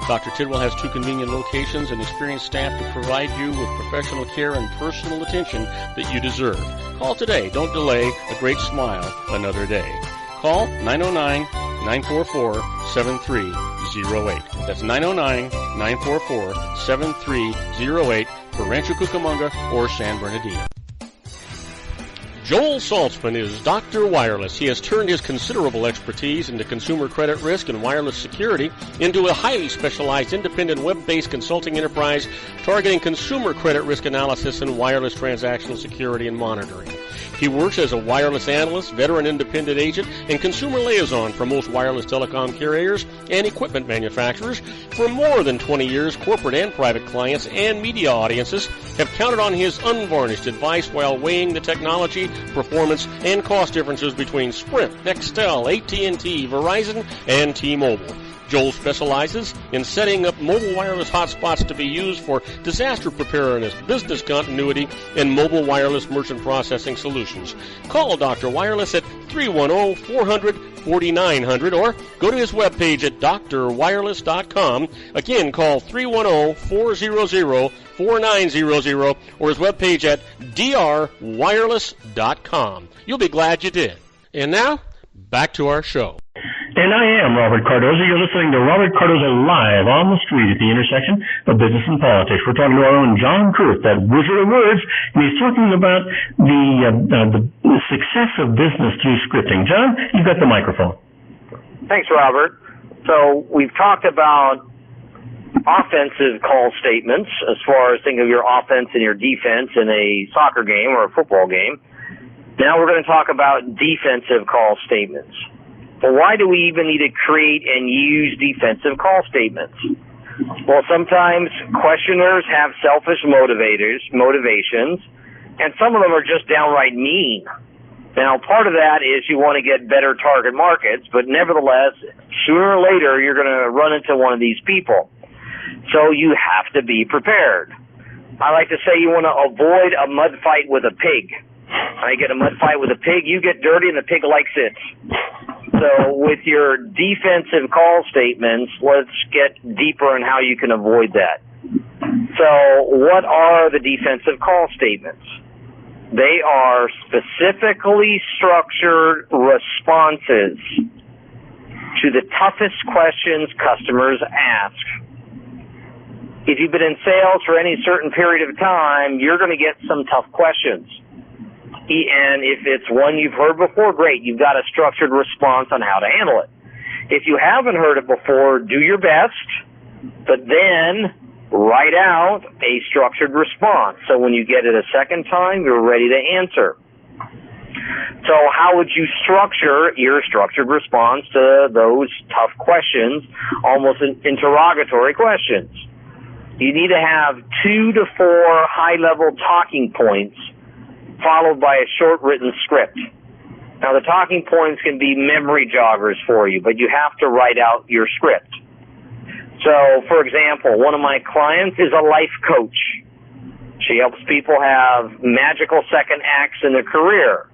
Dr. Tidwell has 2 convenient locations and experienced staff to provide you with professional care and personal attention that you deserve. Call today. Don't delay. A great smile another day. Call 909-944-7308. That's 909-944-7308 for Rancho Cucamonga or San Bernardino. Joel Saltzman is Dr. Wireless. He has turned his considerable expertise into consumer credit risk and wireless security into a highly specialized independent web-based consulting enterprise targeting consumer credit risk analysis and wireless transactional security and monitoring. He works as a wireless analyst, veteran independent agent, and consumer liaison for most wireless telecom carriers and equipment manufacturers. For more than 20 years, corporate and private clients and media audiences have counted on his unvarnished advice while weighing the technology, performance, and cost differences between Sprint, Nextel, AT&T, Verizon, and T-Mobile. Joel specializes in setting up mobile wireless hotspots to be used for disaster preparedness, business continuity, and mobile wireless merchant processing solutions. Call Dr. Wireless at 310-400-4900 or go to his webpage at drwireless.com. Again, call 310-400-4900 or his webpage at drwireless.com. You'll be glad you did. And now, back to our show. And I am Robert Cardoza. You're listening to Robert Cardoza Live on the street at the intersection of business and politics. We're talking to our own John Kurth, that wizard of words, and he's talking about the success of business through scripting. John, you've got the microphone. Thanks, Robert. So we've talked about offensive call statements as far as think of your offense and your defense in a soccer game or a football game. Now we're going to talk about defensive call statements. Well, why do we even need to create and use defensive call statements? Well, sometimes questioners have selfish motivations, and some of them are just downright mean. Now, part of that is you want to get better target markets, but nevertheless, sooner or later, you're going to run into one of these people. So you have to be prepared. I like to say you want to avoid a mud fight with a pig. I get a mud fight with a pig, you get dirty, and the pig likes it. So with your defensive call statements, let's get deeper in how you can avoid that. So what are the defensive call statements? They are specifically structured responses to the toughest questions customers ask. If you've been in sales for any certain period of time, you're going to get some tough questions. And if it's one you've heard before, great. You've got a structured response on how to handle it. If you haven't heard it before, do your best, but then write out a structured response. So when you get it a second time, you're ready to answer. So how would you structure your structured response to those tough questions, almost interrogatory questions? You need to have 2 to 4 high-level talking points followed by a short written script. Now, the talking points can be memory joggers for you, but you have to write out your script. So, for example, one of my clients is a life coach. She helps people have magical second acts in their career.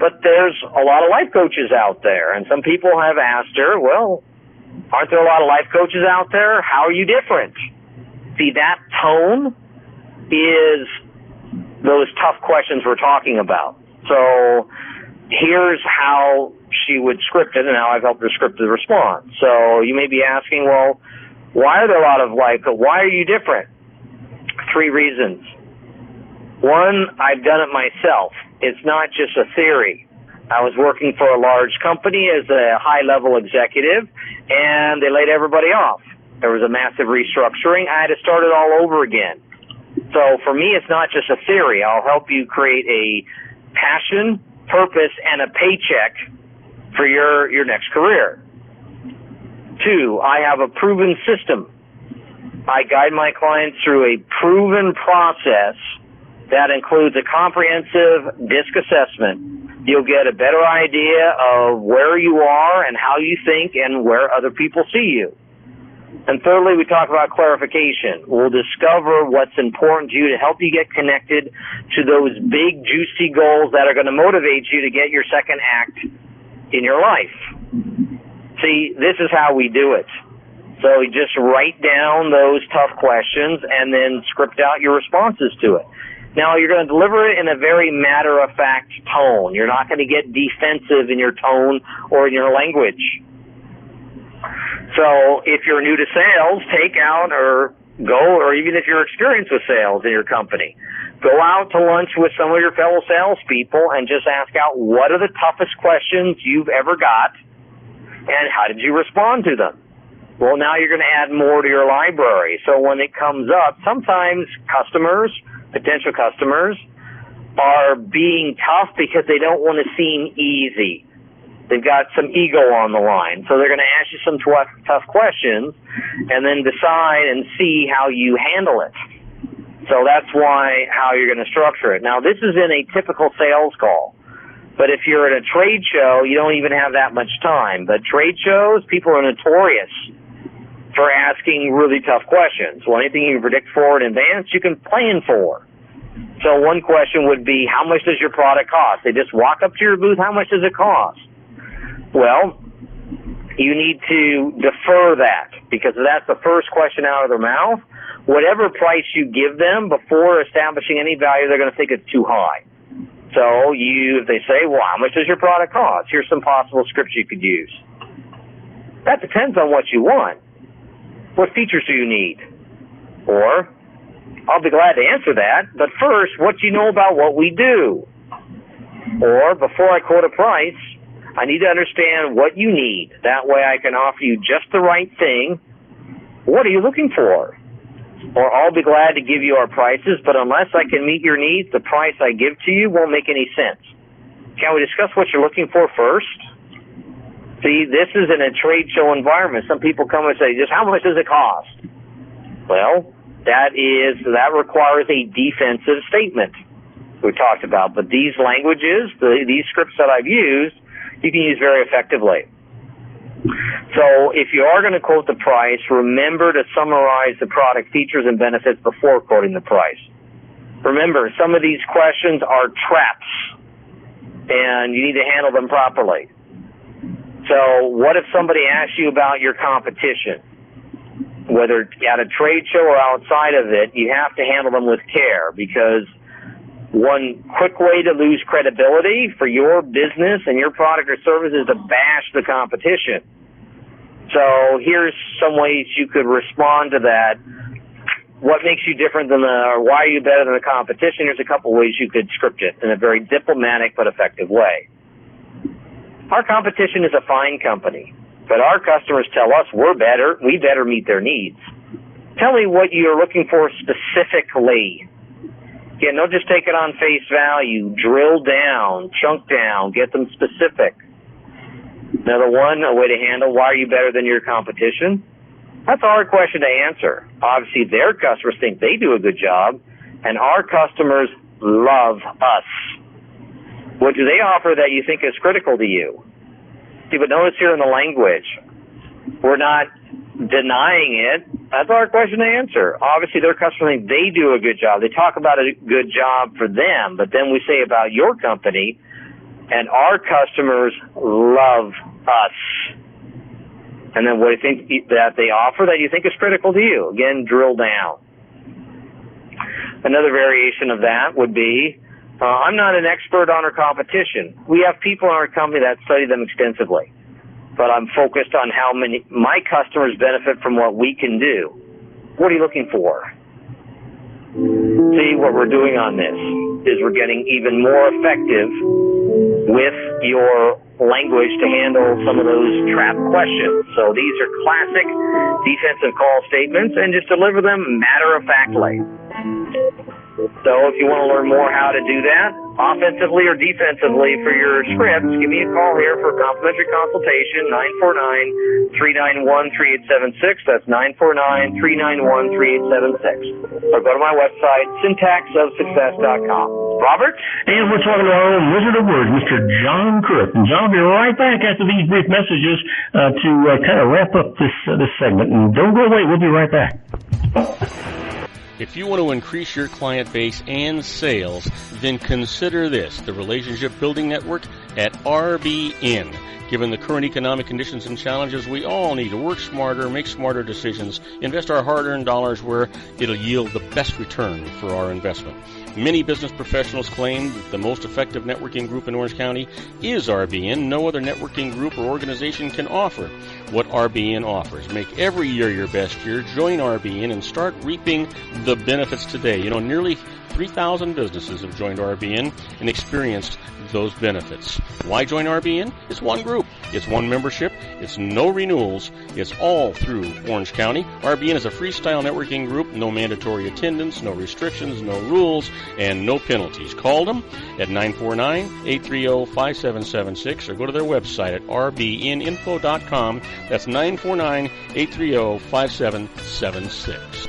But there's a lot of life coaches out there, and some people have asked her, well, aren't there a lot of life coaches out there? How are you different? See, that tone is those tough questions we're talking about. So here's how she would script it, and how I've helped her script the response. So you may be asking, well, why are there a lot of why are you different? 3 reasons. 1, I've done it myself. It's not just a theory. I was working for a large company as a high-level executive, and they laid everybody off. There was a massive restructuring. I had to start it all over again. So for me, it's not just a theory. I'll help you create a passion, purpose, and a paycheck for your next career. 2, I have a proven system. I guide my clients through a proven process that includes a comprehensive DISC assessment. You'll get a better idea of where you are and how you think and where other people see you. And thirdly, we talk about clarification. We'll discover what's important to you to help you get connected to those big, juicy goals that are going to motivate you to get your second act in your life. See, this is how we do it. So you just write down those tough questions and then script out your responses to it. Now, you're going to deliver it in a very matter-of-fact tone. You're not going to get defensive in your tone or in your language. So if you're new to sales, take out or go, or even if you're experienced with sales in your company, go out to lunch with some of your fellow salespeople and just ask out what are the toughest questions you've ever got and how did you respond to them? Well, now you're going to add more to your library. So when it comes up, sometimes customers, potential customers, are being tough because they don't want to seem easy. They've got some ego on the line. So they're going to ask you some tough questions and then decide and see how you handle it. So that's how you're going to structure it. Now, this is in a typical sales call. But if you're at a trade show, you don't even have that much time. But trade shows, people are notorious for asking really tough questions. Well, anything you can predict for in advance, you can plan for. So one question would be, how much does your product cost? They just walk up to your booth, how much does it cost? Well, you need to defer that, because that's the first question out of their mouth. Whatever price you give them before establishing any value, they're going to think it's too high. So if they say, well, how much does your product cost? Here's some possible scripts you could use. That depends on what you want. What features do you need? Or, I'll be glad to answer that, but first, what do you know about what we do? Or, before I quote a price, I need to understand what you need. That way I can offer you just the right thing. What are you looking for? Or I'll be glad to give you our prices, but unless I can meet your needs, the price I give to you won't make any sense. Can we discuss what you're looking for first? See, this is in a trade show environment. Some people come and say, just how much does it cost? Well, that requires a defensive statement. we talked about. But these languages, these scripts that I've used, you can use very effectively. So if you are going to quote the price, remember to summarize the product features and benefits before quoting the price. Remember, some of these questions are traps, and you need to handle them properly. So what if somebody asks you about your competition? Whether at a trade show or outside of it, you have to handle them with care, because one quick way to lose credibility for your business and your product or service is to bash the competition. So here's some ways you could respond to that. What makes you different than or why are you better than the competition? Here's a couple ways you could script it in a very diplomatic but effective way. Our competition is a fine company, but our customers tell us we're better. We better meet their needs. Tell me what you're looking for specifically. Again, don't just take it on face value. Drill down, chunk down, get them specific. Another one, a way to handle why are you better than your competition? That's a hard question to answer. Obviously, their customers think they do a good job, and our customers love us. What do they offer that you think is critical to you? See, but notice here in the language, we're not denying it. That's a hard question to answer. Obviously, their customers think they do a good job. They talk about a good job for them, but then we say about your company, and our customers love us. And then what do you think that they offer that you think is critical to you? Again, drill down. Another variation of that would be, I'm not an expert on our competition. We have people in our company that study them extensively, but I'm focused on how many my customers benefit from what we can do. What are you looking for? See, what we're doing on this is we're getting even more effective with your language to handle some of those trap questions. So these are classic defensive call statements, and just deliver them matter-of-factly. So if you want to learn more how to do that, offensively or defensively for your scripts, give me a call here for a complimentary consultation, 949-391-3876. That's 949-391-3876. Or go to my website, syntaxofsuccess.com. Robert? And we're talking to our own Wizard of Words, Mr. John Crook. And John will be right back after these brief messages to kind of wrap up this segment. And don't go away. We'll be right back. If you want to increase your client base and sales, then consider this, the Relationship Building Network at RBN. Given the current economic conditions and challenges, we all need to work smarter, make smarter decisions, invest our hard-earned dollars where it'll yield the best return for our investment. Many business professionals claim that the most effective networking group in Orange County is RBN. No other networking group or organization can offer what RBN offers. Make every year your best year. Join RBN and start reaping the benefits today. You know, nearly 3,000 businesses have joined RBN and experienced those benefits. Why join RBN? It's one group. It's one membership. It's no renewals. It's all through Orange County. RBN is a freestyle networking group. No mandatory attendance, no restrictions, no rules, and no penalties. Call them at 949-830-5776 or go to their website at rbninfo.com. That's 949-830-5776.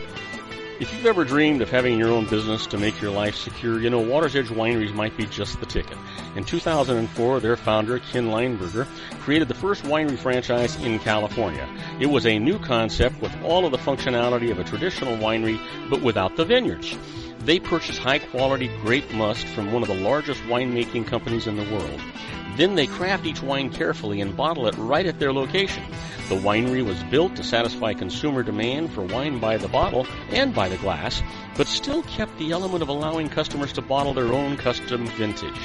If you've ever dreamed of having your own business to make your life secure, you know Water's Edge Wineries might be just the ticket. In 2004, their founder, Ken Lineberger, created the first winery franchise in California. It was a new concept with all of the functionality of a traditional winery, but without the vineyards. They purchased high-quality grape must from one of the largest winemaking companies in the world. Then they craft each wine carefully and bottle it right at their location. The winery was built to satisfy consumer demand for wine by the bottle and by the glass, but still kept the element of allowing customers to bottle their own custom vintage.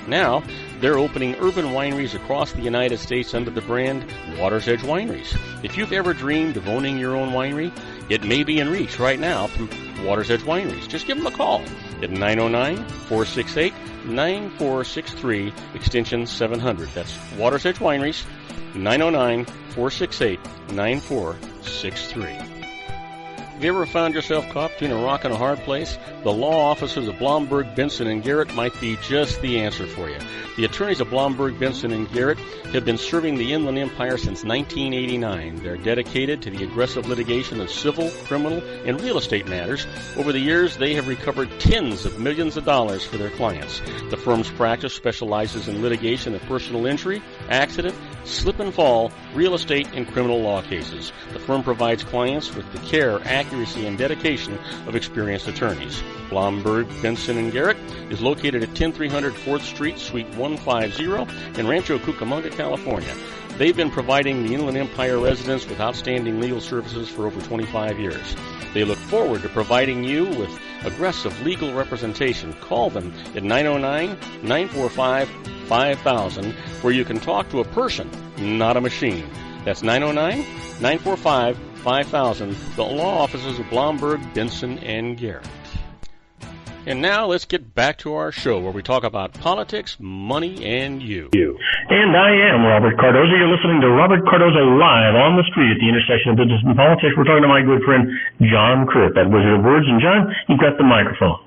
Now, they're opening urban wineries across the United States under the brand Water's Edge Wineries. If you've ever dreamed of owning your own winery, it may be in reach right now through Water's Edge Wineries. Just give them a call at 909-468-9463, extension 700. That's Water's Edge Wineries, 909-468-9463. Have you ever found yourself caught between a rock and a hard place? The law offices of Blomberg, Benson, and Garrett might be just the answer for you. The attorneys of Blomberg, Benson, and Garrett have been serving the Inland Empire since 1989. They're dedicated to the aggressive litigation of civil, criminal, and real estate matters. Over the years, they have recovered tens of millions of dollars for their clients. The firm's practice specializes in litigation of personal injury, accident, slip and fall, real estate, and criminal law cases. The firm provides clients with the care, accuracy, and dedication of experienced attorneys. Blomberg, Benson, and Garrett is located at 10300 4th Street, Suite 150 in Rancho Cucamonga, California. They've been providing the Inland Empire residents with outstanding legal services for over 25 years. They look forward to providing you with aggressive legal representation. Call them at 909-945-5000, where you can talk to a person, not a machine. That's 909-945-5000, the law offices of Blomberg, Benson, and Garrett. And now let's get back to our show where we talk about politics, money, and you. And I am Robert Cardoza. You're listening to Robert Cardoza live on the street at the intersection of business and politics. We're talking to my good friend John Cripp at Wizard of Words. And John, you've got the microphone.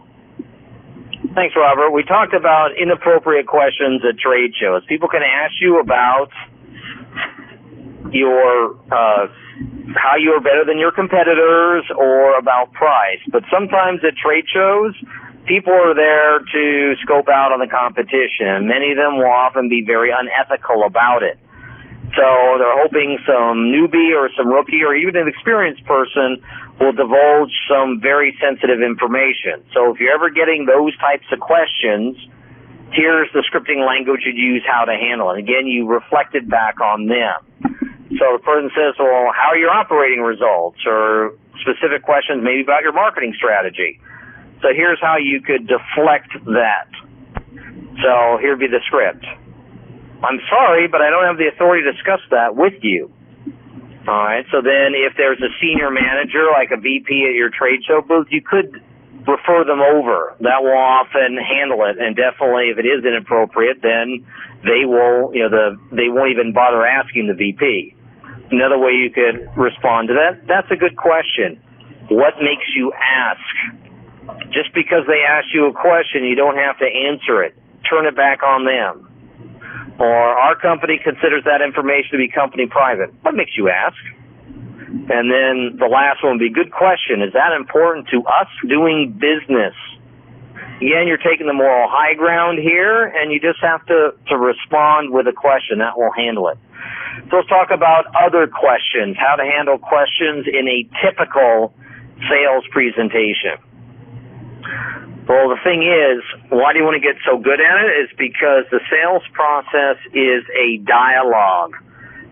Thanks, Robert. We talked about inappropriate questions at trade shows. People can ask you about your how you are better than your competitors or about price. But sometimes at trade shows, people are there to scope out on the competition. Many of them will often be very unethical about it. So they're hoping some newbie or some rookie or even an experienced person will divulge some very sensitive information. So if you're ever getting those types of questions, here's the scripting language you'd use, how to handle it. Again, you reflect it back on them. So the person says, well, how are your operating results? Or specific questions maybe about your marketing strategy. So here's how you could deflect that. So here'd be the script. I'm sorry, but I don't have the authority to discuss that with you. All right, so then if there's a senior manager, like a VP at your trade show booth, you could refer them over. That will often handle it, and definitely if it is inappropriate, then they will, they won't even bother asking the VP. Another way you could respond to that, that's a good question. What makes you ask? Just because they ask you a question, you don't have to answer it. Turn it back on them. Or our company considers that information to be company private. What makes you ask? And then the last one would be, good question. Is that important to us doing business? Again, you're taking the moral high ground here, and you just have to respond with a question. That will handle it. So let's talk about other questions, how to handle questions in a typical sales presentation. Well, the thing is, why do you want to get so good at it? Is because the sales process is a dialogue,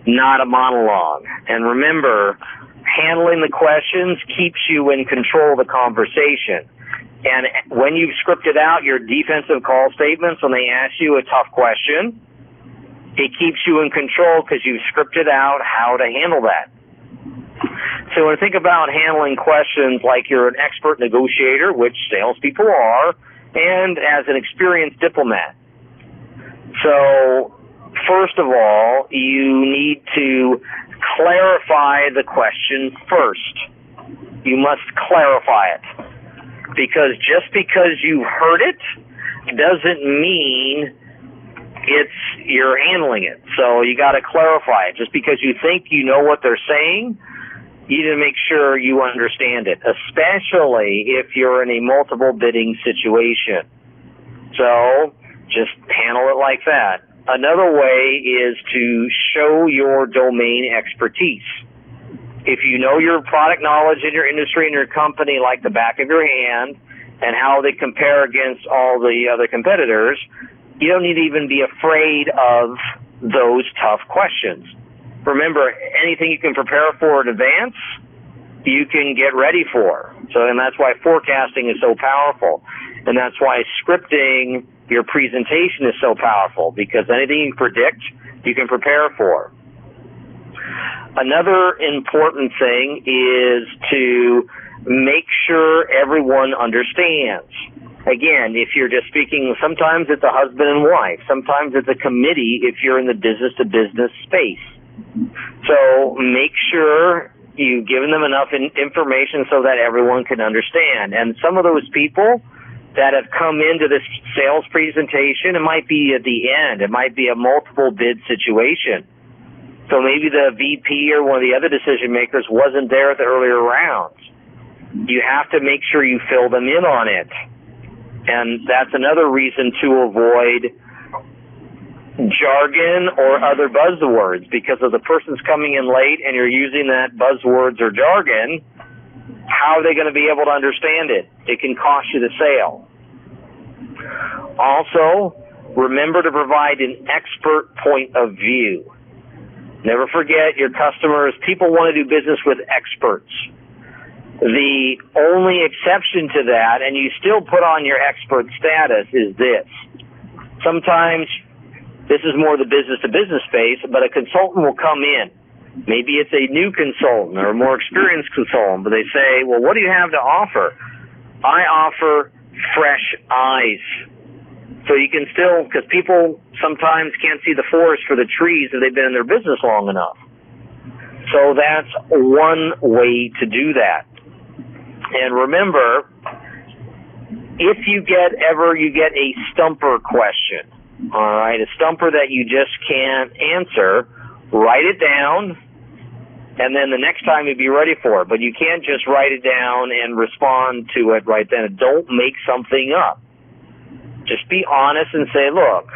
not a monologue. And remember, handling the questions keeps you in control of the conversation. And when you've scripted out your defensive call statements, when they ask you a tough question, it keeps you in control because you've scripted out how to handle that. So when I think about handling questions like you're an expert negotiator, which salespeople are, and as an experienced diplomat. So first of all, you need to clarify the question first. You must clarify it. Because just because you've heard it doesn't mean you're handling it. So you got to clarify it. Just because you think you know what they're saying, you need to make sure you understand it, especially if you're in a multiple bidding situation. So just handle it like that. Another way is to show your domain expertise. If you know your product knowledge in your industry and your company like the back of your hand and how they compare against all the other competitors, you don't need to even be afraid of those tough questions. Remember, anything you can prepare for in advance, you can get ready for. And that's why forecasting is so powerful. And that's why scripting your presentation is so powerful, because anything you predict, you can prepare for. Another important thing is to make sure everyone understands. Again, if you're just speaking, sometimes it's a husband and wife. Sometimes it's a committee if you're in the business-to-business space. So make sure you've given them enough information so that everyone can understand. And some of those people that have come into this sales presentation, it might be at the end. It might be a multiple bid situation. So maybe the VP or one of the other decision makers wasn't there at the earlier rounds. You have to make sure you fill them in on it. And that's another reason to avoid jargon or other buzzwords, because if the person's coming in late and you're using that buzzwords or jargon, how are they going to be able to understand it? It can cost you the sale. Also, remember to provide an expert point of view. Never forget your customers, people want to do business with experts. The only exception to that, and you still put on your expert status, is this. Sometimes, this is more the business-to-business space, but a consultant will come in. Maybe it's a new consultant or a more experienced consultant, but they say, well, what do you have to offer? I offer fresh eyes. So you can still, because people sometimes can't see the forest for the trees if they've been in their business long enough. So that's one way to do that. And remember, if you get a stumper question, all right, a stumper that you just can't answer, write it down, and then the next time you'll be ready for it. But you can't just write it down and respond to it right then. Don't make something up. Just be honest and say, look,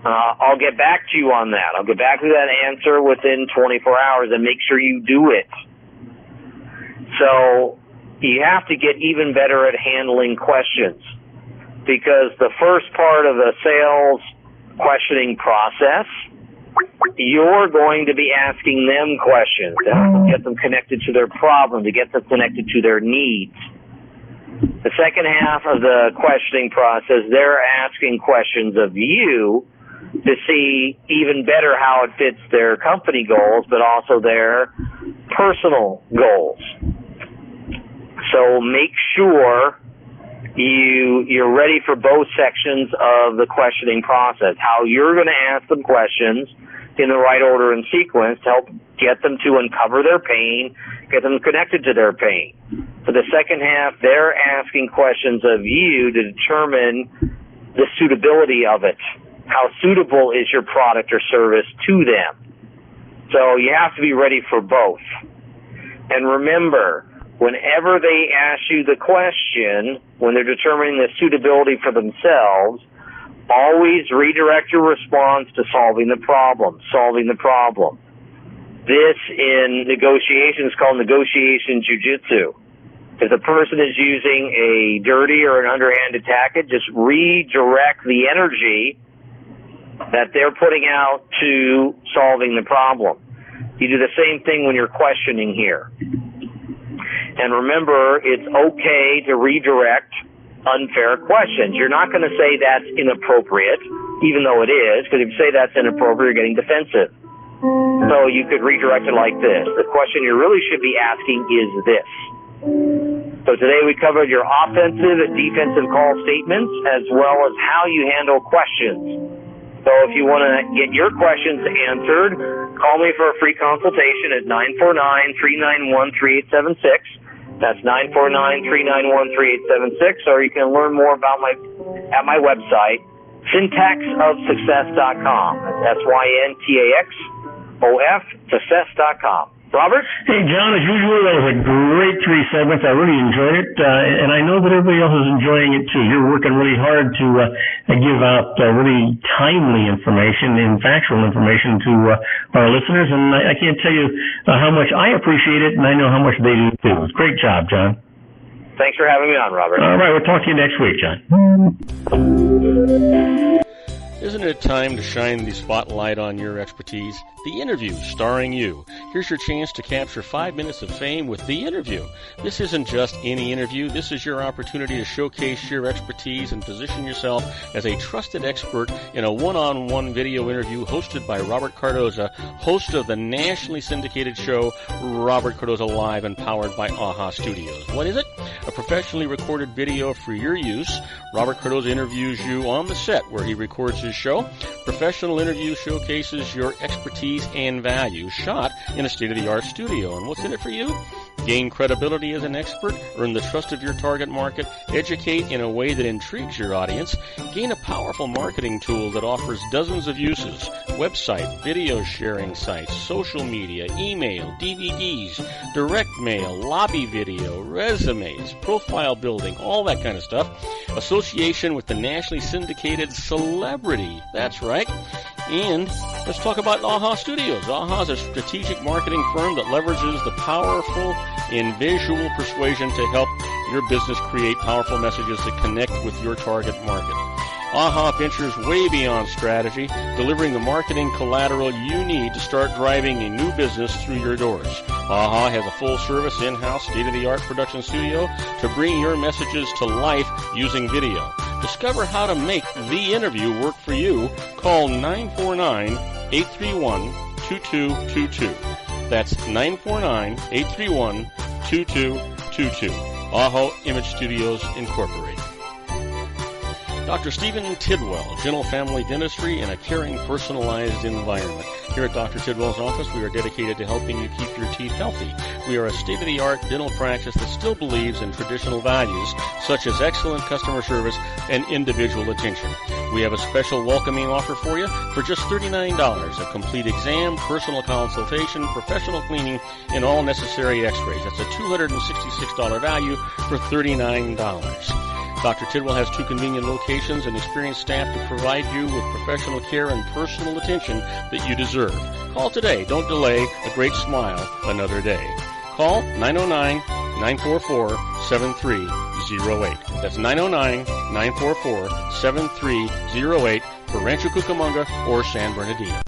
I'll get back to you on that. I'll get back to that answer within 24 hours and make sure you do it. So you have to get even better at handling questions, because the first part of the sales questioning process, you're going to be asking them questions to get them connected to their problem, to get them connected to their needs. The second half of the questioning process, they're asking questions of you to see even better how it fits their company goals, but also their personal goals. So make sure you're ready for both sections of the questioning process, how you're going to ask them questions in the right order and sequence to help get them to uncover their pain, get them connected to their pain. For the second half, they're asking questions of you to determine the suitability of it. How suitable is your product or service to them? So you have to be ready for both. And remember, whenever they ask you the question, when they're determining the suitability for themselves, always redirect your response to solving the problem. This in negotiation is called negotiation jujitsu. If the person is using a dirty or an underhanded tactic, just redirect the energy that they're putting out to solving the problem. You do the same thing when you're questioning here. And remember, it's okay to redirect unfair questions. You're not going to say that's inappropriate, even though it is, because if you say that's inappropriate, you're getting defensive. So you could redirect it like this. The question you really should be asking is this. So today we covered your offensive and defensive call statements, as well as how you handle questions. So if you want to get your questions answered, call me for a free consultation at 949-391-3876. That's 949-391-3876, or you can learn more about at my website, syntaxofsuccess.com. That's SYNTAXOF success.com. Robert? Hey, John, as usual, that was a great 3 segments. I really enjoyed it, and I know that everybody else is enjoying it, too. You're working really hard to give out really timely information and factual information to our listeners, and I can't tell you how much I appreciate it, and I know how much they do, too. It's a great job, John. Thanks for having me on, Robert. All right, we'll talk to you next week, John. Isn't it time to shine the spotlight on your expertise? The Interview, starring you. Here's your chance to capture 5 minutes of fame with The Interview. This isn't just any interview. This is your opportunity to showcase your expertise and position yourself as a trusted expert in a one-on-one video interview hosted by Robert Cardoza, host of the nationally syndicated show Robert Cardoza Live and powered by AHA Studios. What is it? a professionally recorded video for your use. Robert Cardoza interviews you on the set where he records his show. Professional interview showcases your expertise and value, shot in a state-of-the-art studio. And what's in it for you? Gain credibility as an expert, earn the trust of your target market, educate in a way that intrigues your audience, gain a powerful marketing tool that offers dozens of uses, website, video sharing sites, social media, email, DVDs, direct mail, lobby video, resumes, profile building, all that kind of stuff. Association with the nationally syndicated celebrity. That's right. And let's talk about AHA Studios. AHA is a strategic marketing firm that leverages the powerful in visual persuasion to help your business create powerful messages that connect with your target market. AHA ventures way beyond strategy, delivering the marketing collateral you need to start driving a new business through your doors. AHA has a full-service, in-house, state-of-the-art production studio to bring your messages to life using video. Discover how to make the interview work for you. Call 949-831-2222. That's 949-831-2222. AHA Image Studios, Incorporated. Dr. Stephen Tidwell, Gentle Family Dentistry in a caring, personalized environment. Here at Dr. Tidwell's office, we are dedicated to helping you keep your teeth healthy. We are a state-of-the-art dental practice that still believes in traditional values, such as excellent customer service and individual attention. We have a special welcoming offer for you for just $39, a complete exam, personal consultation, professional cleaning, and all necessary x-rays. That's a $266 value for $39. Dr. Tidwell has 2 convenient locations and experienced staff to provide you with professional care and personal attention that you deserve. Call today. Don't delay. A great smile another day. Call 909-944-7308. That's 909-944-7308 for Rancho Cucamonga or San Bernardino.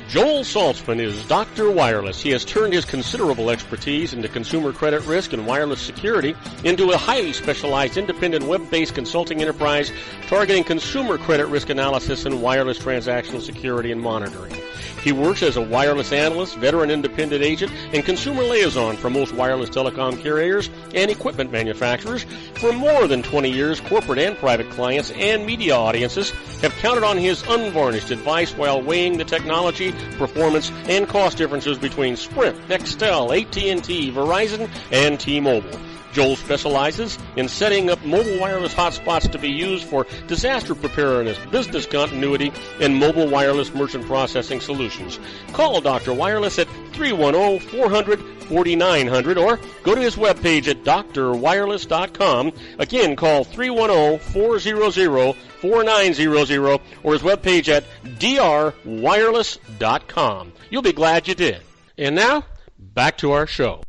Joel Saltzman is Dr. Wireless. He has turned his considerable expertise into consumer credit risk and wireless security into a highly specialized independent web-based consulting enterprise targeting consumer credit risk analysis and wireless transactional security and monitoring. He works as a wireless analyst, veteran independent agent, and consumer liaison for most wireless telecom carriers and equipment manufacturers. For more than 20 years, corporate and private clients and media audiences have counted on his unvarnished advice while weighing the technology, performance, and cost differences between Sprint, Nextel, AT&T, Verizon, and T-Mobile. Joel specializes in setting up mobile wireless hotspots to be used for disaster preparedness, business continuity, and mobile wireless merchant processing solutions. Call Dr. Wireless at 310-400-4900 or go to his webpage at drwireless.com. Again, call 310-400-4900 or his webpage at drwireless.com. You'll be glad you did. And now, back to our show.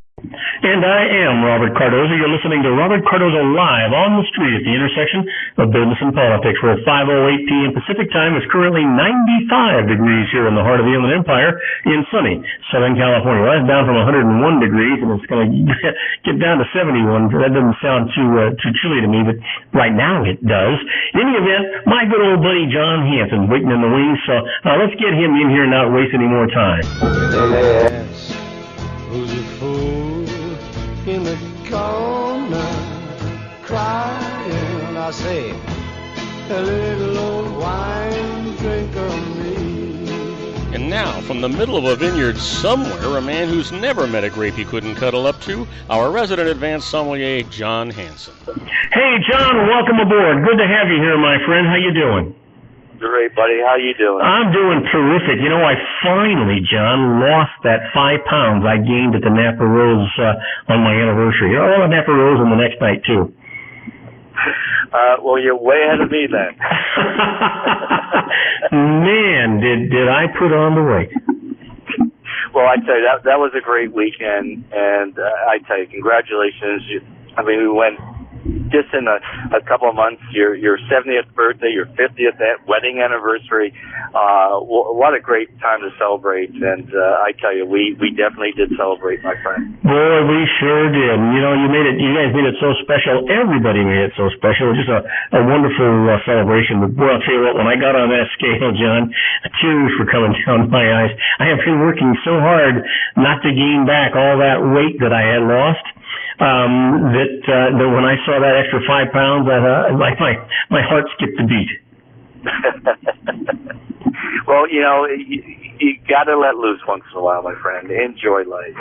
And I am Robert Cardoza. You're listening to Robert Cardoza live on the street at the intersection of business and politics. We're at 5:08 p.m. Pacific time. It's currently 95 degrees here in the heart of the Inland Empire in sunny Southern California. Well, that's down from 101 degrees, and it's going to get down to 71. That doesn't sound too chilly to me, but right now it does. In any event, my good old buddy John Hanson waiting in the wings, so let's get him in here and not waste any more time. Who's a fool in the corner crying? I say, a little old wine drink of me. And now, from the middle of a vineyard somewhere, a man who's never met a grape he couldn't cuddle up to, our resident advanced sommelier, John Hanson. Hey, John, welcome aboard. Good to have you here, my friend. How you doing? Great, buddy. How you doing? I'm doing terrific. You know, I finally, John, lost that 5 pounds I gained at the Napa Rose on my anniversary. Oh, the Napa Rose on the next night, too. Well, you're way ahead of me then. Man, did I put on the weight. Well, I tell you, that was a great weekend, and I tell you, congratulations. I mean, we went just in a couple of months, your 70th birthday, your 50th wedding anniversary. What a great time to celebrate. And I tell you, we definitely did celebrate, my friend. Boy, we sure did. You know, you guys made it so special. Everybody made it so special. It was just a wonderful celebration. But boy, I'll tell you what, when I got on that scale, John, tears were coming down my eyes. I have been working so hard not to gain back all that weight that I had lost. that when I saw that extra 5 pounds, my heart skipped a beat. Well, you got to let loose once in a while, my friend. Enjoy life.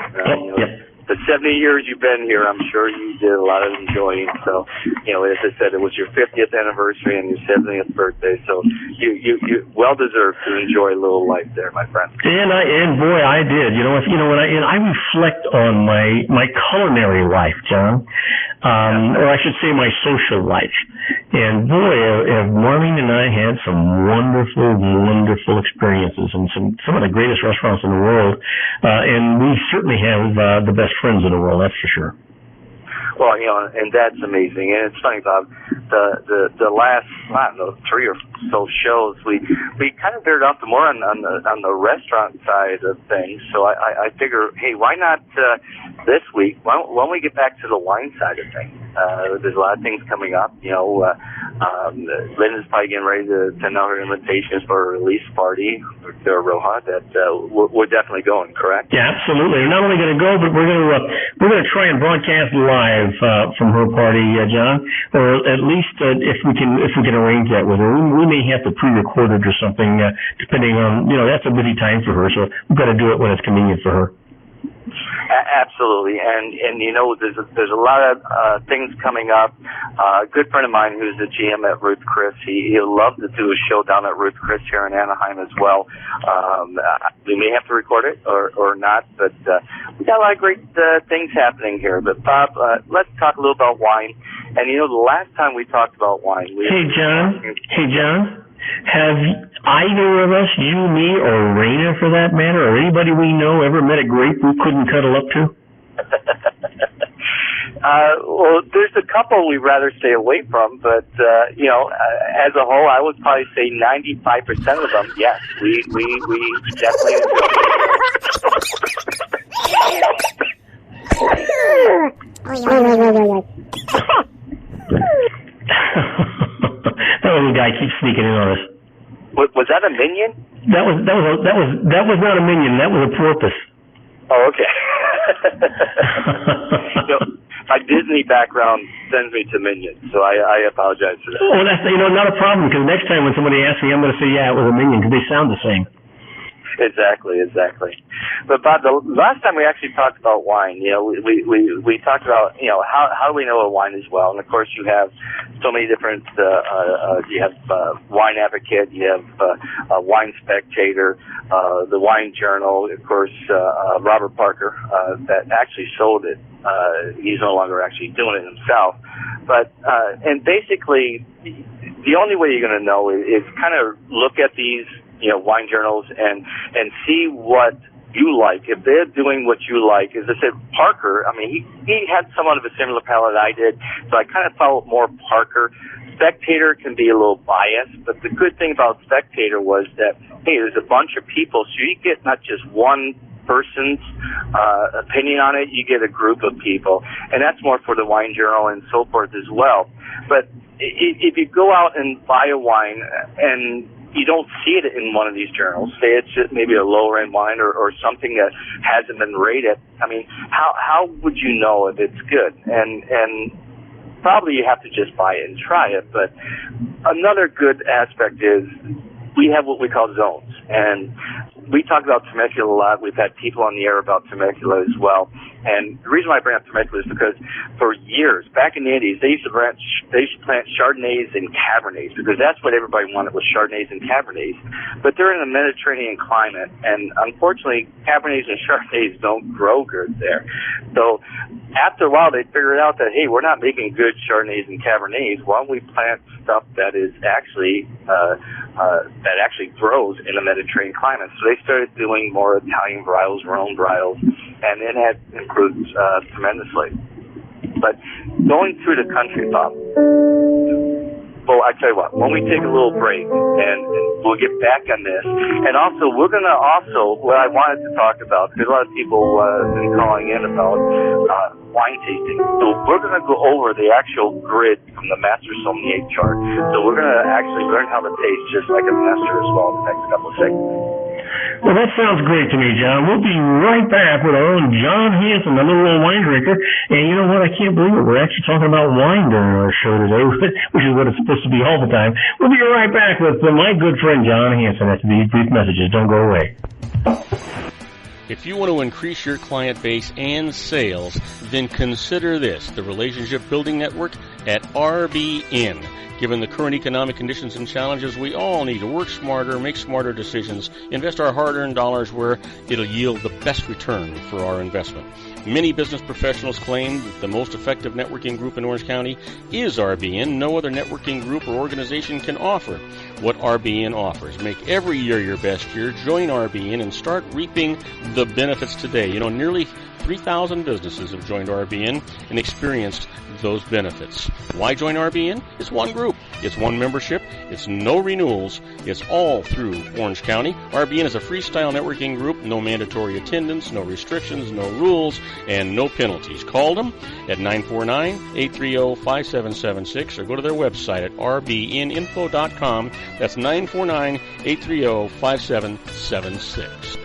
Yep. The 70 years you've been here, I'm sure you did a lot of enjoying. So, as I said, it was your 50th anniversary and your 70th birthday. So you well deserved to enjoy a little life there, my friend. And boy, I did. When I reflect on my culinary life, John, or I should say my social life. And boy, have Marlene and I had some wonderful, wonderful experiences in some of the greatest restaurants in the world. And we certainly have the best friends in the world, that's for sure. Well, and that's amazing. And it's funny, Bob, the last, I don't know, 3 or so shows, we kind of veered off more on the restaurant side of things. So I figure, hey, why not this week? Why don't we get back to the wine side of things? There's a lot of things coming up. Linda's probably getting ready to send out her invitations for a release party for Roja that we're definitely going, correct? Yeah, absolutely. We're not only going to go, but we're going to try and broadcast live from her party, John, or at least if we can arrange that with her. We may have to pre-record it or something, depending on that's a busy time for her. So we've got to do it when it's convenient for her. Absolutely, and there's a lot of things coming up. A good friend of mine who's the GM at Ruth Chris, he'll love to do a show down at Ruth Chris here in Anaheim as well. We may have to record it or not, but we got a lot of great things happening here. But Bob, let's talk a little about wine. And the last time we talked about wine, Hey John. Have either of us, you, me, or Raina for that matter, or anybody we know ever met a grape we couldn't cuddle up to? Well, there's a couple we'd rather stay away from, but, as a whole, I would probably say 95% of them, yes, we definitely enjoy. That little guy keeps sneaking in on us. Was that a minion? That was not a minion. That was a porpoise. Oh, okay. My Disney background sends me to minions, so I apologize for that. Oh, that's not a problem, because next time when somebody asks me, I'm going to say, yeah, it was a minion, because they sound the same. Exactly. But Bob, the last time we actually talked about wine, we talked about how do we know a wine is well, and of course you have so many different. You have Wine Advocate, you have Wine Spectator, the Wine Journal, of course Robert Parker that actually sold it. He's no longer actually doing it himself, but and basically the only way you're going to know is kind of look at these wine journals and see what you like. If they're doing what you like, as I said, Parker, I mean, he had somewhat of a similar palette I did, so I kind of followed more Parker. Spectator can be a little biased, but the good thing about Spectator was that, hey, there's a bunch of people, so you get not just one person's opinion on it, you get a group of people, and that's more for the Wine Journal and so forth as well. But if you go out and buy a wine and you don't see it in one of these journals, say it's just maybe a lower end wine or something that hasn't been rated, I mean, how would you know if it's good? And probably you have to just buy it and try it. But another good aspect is we have what we call zones. And we talk about Temecula a lot. We've had people on the air about Temecula as well. And the reason why I bring up Temecula is because for years, back in the 80s, they used to plant Chardonnays and Cabernets because that's what everybody wanted was Chardonnays and Cabernets. But they're in a Mediterranean climate, and unfortunately, Cabernets and Chardonnays don't grow good there. So after a while, they figured out that, hey, we're not making good Chardonnays and Cabernets. Why don't we plant stuff that is actually that actually grows in a Mediterranean climate? So they started doing more Italian varietals, Rhone varietals, and it had improved tremendously. But going through the country, Bob, well, I tell you what, when we take a little break, and we'll get back on this, and also we're going to what I wanted to talk about, because a lot of people have been calling in about wine tasting. So we're going to go over the actual grid from the Master Sommelier chart. So we're going to actually learn how to taste just like a master as well in the next couple of segments. Well, that sounds great to me, John. We'll be right back with our own John Hanson, the little old wine drinker. And you know what? I can't believe it. We're actually talking about wine during our show today, which is what it's supposed to be all the time. We'll be right back with my good friend John Hanson after these brief messages. Don't go away. If you want to increase your client base and sales, then consider this, the Relationship Building Network at RBN. Given the current economic conditions and challenges, we all need to work smarter, make smarter decisions, invest our hard-earned dollars where it'll yield the best return for our investment. Many business professionals claim that the most effective networking group in Orange County is RBN. No other networking group or organization can offer what RBN offers. Make every year your best year. Join RBN and start reaping the benefits today. You know, nearly 3,000 businesses have joined RBN and experienced those benefits. Why join RBN? It's one group. It's one membership. It's no renewals. It's all through Orange County. RBN is a freestyle networking group. No mandatory attendance, no restrictions, no rules, and no penalties. Call them at 949-830-5776 or go to their website at rbninfo.com. That's 949-830-5776.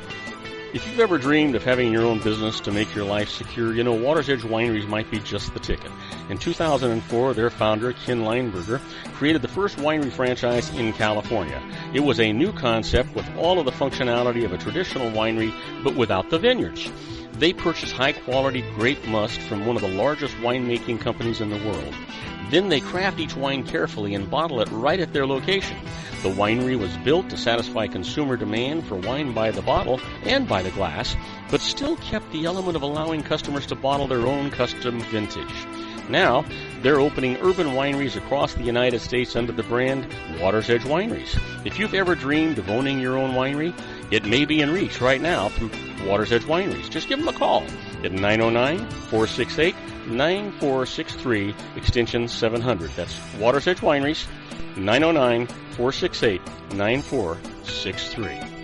If you've ever dreamed of having your own business to make your life secure, you know Water's Edge Wineries might be just the ticket. In 2004, their founder, Ken Lineberger, created the first winery franchise in California. It was a new concept with all of the functionality of a traditional winery, but without the vineyards. They purchased high-quality grape must from one of the largest winemaking companies in the world. Then they craft each wine carefully and bottle it right at their location. The winery was built to satisfy consumer demand for wine by the bottle and by the glass, but still kept the element of allowing customers to bottle their own custom vintage. Now, they're opening urban wineries across the United States under the brand Water's Edge Wineries. If you've ever dreamed of owning your own winery, it may be in reach right now through Water's Edge Wineries. Just give them a call at 909-468-9463, extension 700. That's Water's Edge Wineries, 909-468-9463.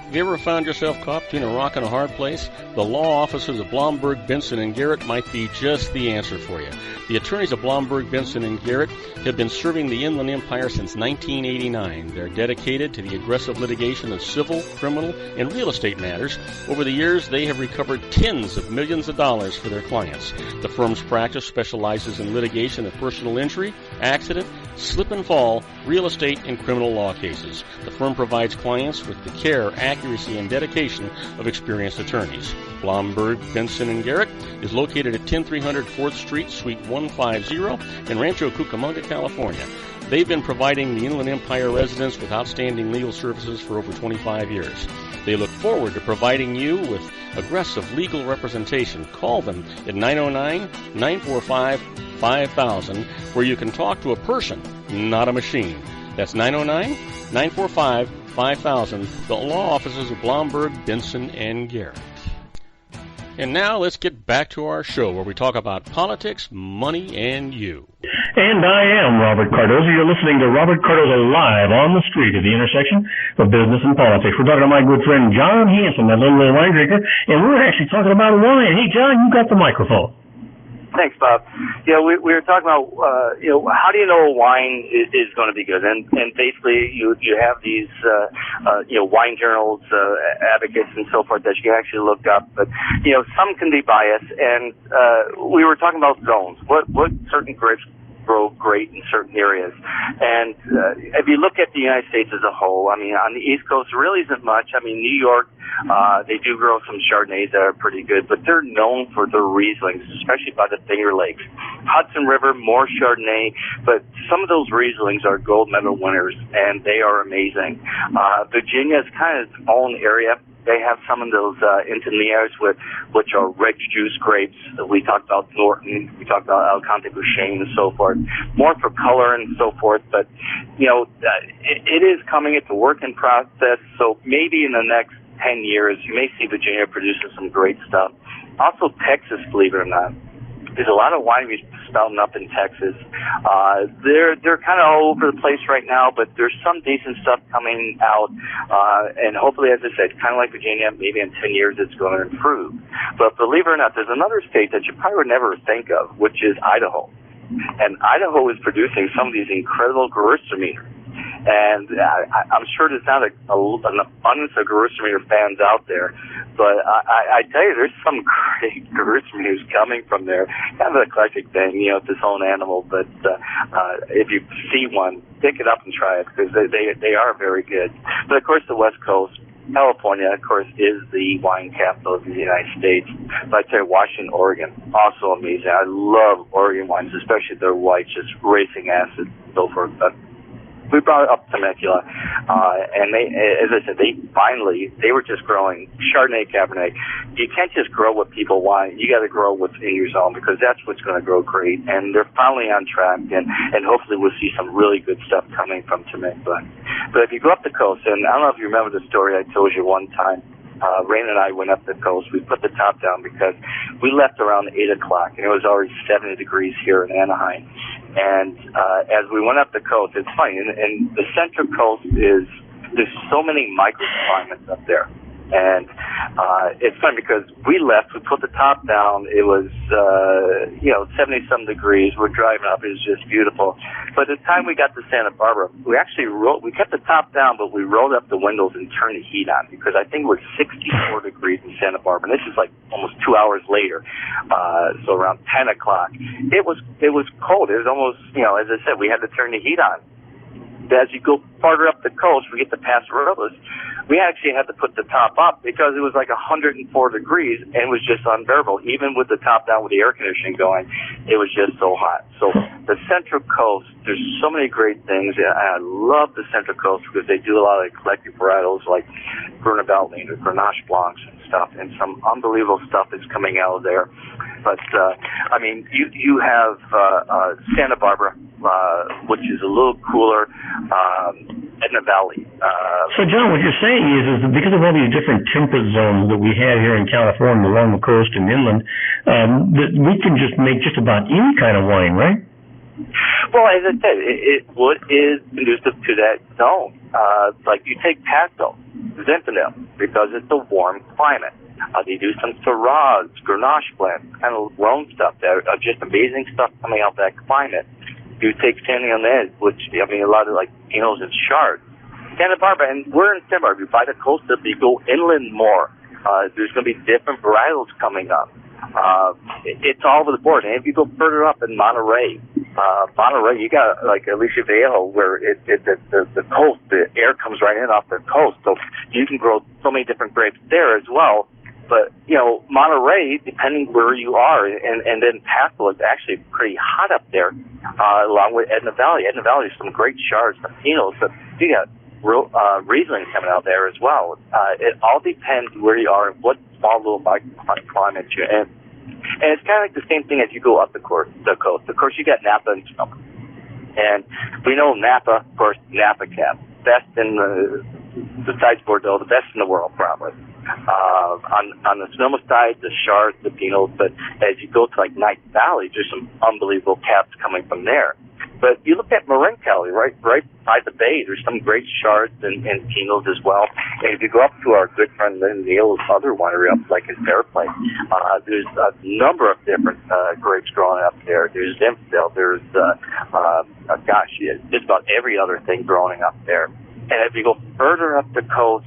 Have you ever found yourself caught between a rock and a hard place? The law offices of Blomberg, Benson, and Garrett might be just the answer for you. The attorneys of Blomberg, Benson, and Garrett have been serving the Inland Empire since 1989. They're dedicated to the aggressive litigation of civil, criminal, and real estate matters. Over the years, they have recovered tens of millions of dollars for their clients. The firm's practice specializes in litigation of personal injury, accident, slip and fall, real estate, and criminal law cases. The firm provides clients with the care, accuracy, and dedication of experienced attorneys. Blomberg, Benson, and Garrett is located at 10300 4th Street, Suite 150 in Rancho Cucamonga, California. They've been providing the Inland Empire residents with outstanding legal services for over 25 years. They look forward to providing you with aggressive legal representation. Call them at 909-945-5000, where you can talk to a person, not a machine. That's 909-945-5000, the law offices of Blomberg, Benson, and Garrett. And now let's get back to our show where we talk about politics, money, and you. And I am Robert Cardoza. You're listening to Robert Cardoza live on the street at the intersection of business and politics. We're talking to my good friend John Hanson, that little wine drinker, and we're actually talking about wine. Hey, John, you got the microphone. Thanks, Bob. You know, we were talking about, how do you know a wine is going to be good? And basically, you have these, wine journals, advocates, and so forth that you can actually look up. But some can be biased. And we were talking about zones. What certain grapes grow great in certain areas. And if you look at the United States as a whole, I mean, on the East Coast, there really isn't much. I mean, New York, they do grow some Chardonnays that are pretty good, but they're known for their Rieslings, especially by the Finger Lakes. Hudson River, more Chardonnay, but some of those Rieslings are gold medal winners, and they are amazing. Virginia is kind of its own area. They have some of those Inteniers, which are rich juice grapes. We talked about Norton, we talked about Alicante Bouchain and so forth, more for color and so forth. But, it is coming. It's a work in process. So maybe in the next 10 years, you may see Virginia producing some great stuff. Also, Texas, believe it or not. There's a lot of wineries sprouting up in Texas. They're kind of all over the place right now, but there's some decent stuff coming out. And hopefully, as I said, kind of like Virginia, maybe in 10 years it's going to improve. But believe it or not, there's another state that you probably would never think of, which is Idaho. And Idaho is producing some of these incredible Gewürztraminer. And I'm sure there's not an abundance of Gewürztraminer fans out there, but I tell you, there's some great Gewürztraminers coming from there. Kind of an eclectic thing, it's its own animal, but if you see one, pick it up and try it, because they are very good. But of course, the West Coast, California, of course, is the wine capital of the United States. But I'd say Washington, Oregon, also amazing. I love Oregon wines, especially their whites, just racing acid, so forth. But we brought up Temecula, and they, as I said, they were just growing Chardonnay, Cabernet. You can't just grow what people want. You got to grow what's in your zone, because that's what's going to grow great. And they're finally on track, and hopefully we'll see some really good stuff coming from Temecula. But if you go up the coast, and I don't know if you remember the story I told you one time, Rain and I went up the coast. We put the top down because we left around 8 o'clock, and it was already 70 degrees here in Anaheim. And as we went up the coast, it's funny, and the Central Coast there's so many microclimates up there. And it's funny because we left, we put the top down, it was 70-some degrees, we're driving up, it was just beautiful. But the time we got to Santa Barbara, we kept the top down, but we rolled up the windows and turned the heat on, because I think we're 64 degrees in Santa Barbara, and this is like almost 2 hours later, so around 10 o'clock. It was cold, it was almost, as I said, we had to turn the heat on. As you go farther up the coast, we get to Paso Robles, we actually had to put the top up because it was like 104 degrees and it was just unbearable. Even with the top down with the air conditioning going, it was just so hot. So the Central Coast, there's so many great things. I love the Central Coast because they do a lot of eclectic varietals like Gruner Veltliner, Grenache Blancs and stuff, and some unbelievable stuff is coming out of there. But, you have Santa Barbara, which is a little cooler, Edna Valley. So, John, what you're saying is that because of all these different temperate zones that we have here in California along the coast and inland, that we can just make just about any kind of wine, right? Well, as I said, wood is conducive to that zone. Like you take Paso, Zinfandel, because it's a warm climate. They do some Syrahs, Grenache blends, kind of Rhone stuff that are just amazing stuff coming out of that climate. You take Standing on the Edge, which, a lot of like Pinots and Chards. Santa Barbara, and we're in Santa Barbara, by the coast, if you go inland more, there's going to be different varietals coming up. It's all over the board. And if you go further up in Monterey, you got like Alicia Viejo, where the coast, the air comes right in off the coast, so you can grow so many different grapes there as well. But, Monterey, depending where you are, and then Paso is actually pretty hot up there, along with Edna Valley. Edna Valley is some great Chards, some Pinots, but you got Riesling coming out there as well. It all depends where you are and what small little climate you're in. And it's kind of like the same thing as you go up the coast. Of course, you got Napa and Sonoma. And we know Napa, of course, Napa Cab. Best in besides Bordeaux, the best in the world, probably. On the Sonoma side, the Chards, the Pinots, but as you go to like Night Valley, there's some unbelievable cabs coming from there. But you look at Marin County, right by the bay, there's some great Chards and Pinots as well. And if you go up to our good friend Lynn Neal's other winery up like in Fairplay, there's a number of different grapes growing up there. There's Zinfandel, there's just about every other thing growing up there. And if you go further up the coast,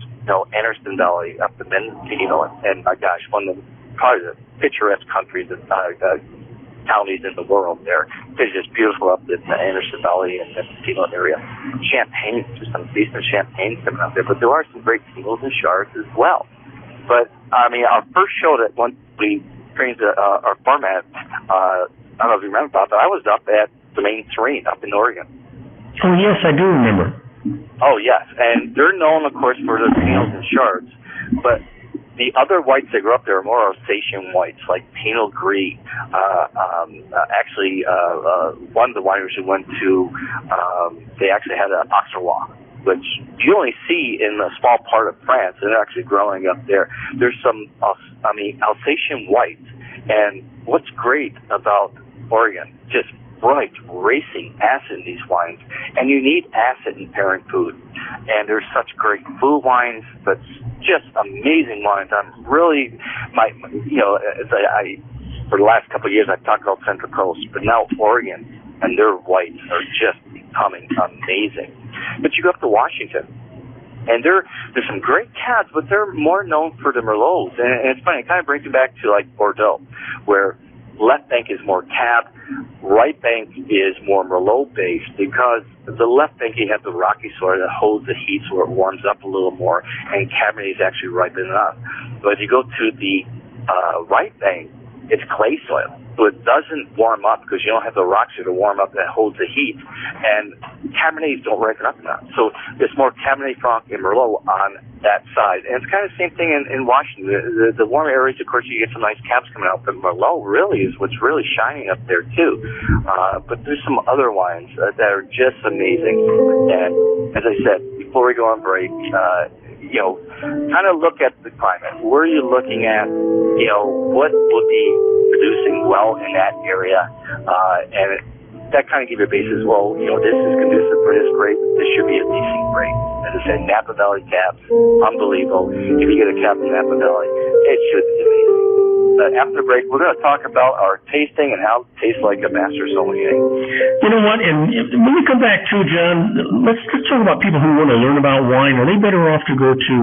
Anderson Valley, up to Mendocino, and one of probably the picturesque countries and counties in the world there. It's just beautiful up in the Anderson Valley and Mendocino area. Champagne, just some decent champagne coming up there, but there are some great Pinots and Chards as well. But, our first show that once we changed our format, I don't know if you remember about that, I was up at the Main Serene up in Oregon. Oh, yes, I do remember. Oh, yes, and they're known, of course, for their Pinots and Chards, but the other whites that grew up there are more Alsatian whites, like Pinot Gris. One of the wineries we went to, they actually had an Auxerrois, which you only see in a small part of France, and they're actually growing up there. There's some, Alsatian whites, and what's great about Oregon, just bright, racing acid in these wines, and you need acid in pairing food. And there's such great food wines, but just amazing wines. I'm really, for the last couple of years, I've talked about Central Coast, but now Oregon and their whites are just becoming amazing. But you go up to Washington, and there's some great cabs, but they're more known for the Merlots. And it's funny, it kind of brings me back to like Bordeaux, where left bank is more cab, right bank is more Merlot based, because the left bank you have the rocky soil that holds the heat so it warms up a little more, and Cabernet is actually ripened enough. But if you go to the right bank, it's clay soil, so it doesn't warm up because you don't have the rocks to warm up that holds the heat, and Cabernets don't ripen up enough. So it's more Cabernet Franc and Merlot on that side. And it's kind of the same thing in Washington. The warm areas, of course, you get some nice cabs coming out, but Merlot really is what's really shining up there too. But there's some other wines that are just amazing. And as I said, before we go on break, kind of look at the climate. Where are you looking at? What would be producing well in that area? And that kind of gives you a basis. Well, this is conducive for this grape. This should be a decent grape. As I said, Napa Valley cabs, unbelievable. If you get a cab from Napa Valley, it should be amazing. After the break, we're going to talk about our tasting and how it tastes like a master sommelier. You know what? And when we come back too, John, let's talk about people who want to learn about wine. Are they better off to go to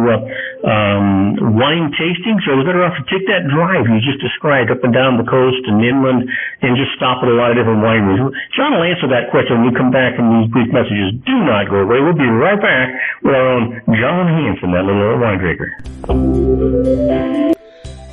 wine tastings, or are they better off to take that drive you just described up and down the coast and inland and just stop at a lot of different wineries? John will answer that question when we come back from these brief messages. Do not go away. We'll be right back with our own John Hanson, that little old wine drinker.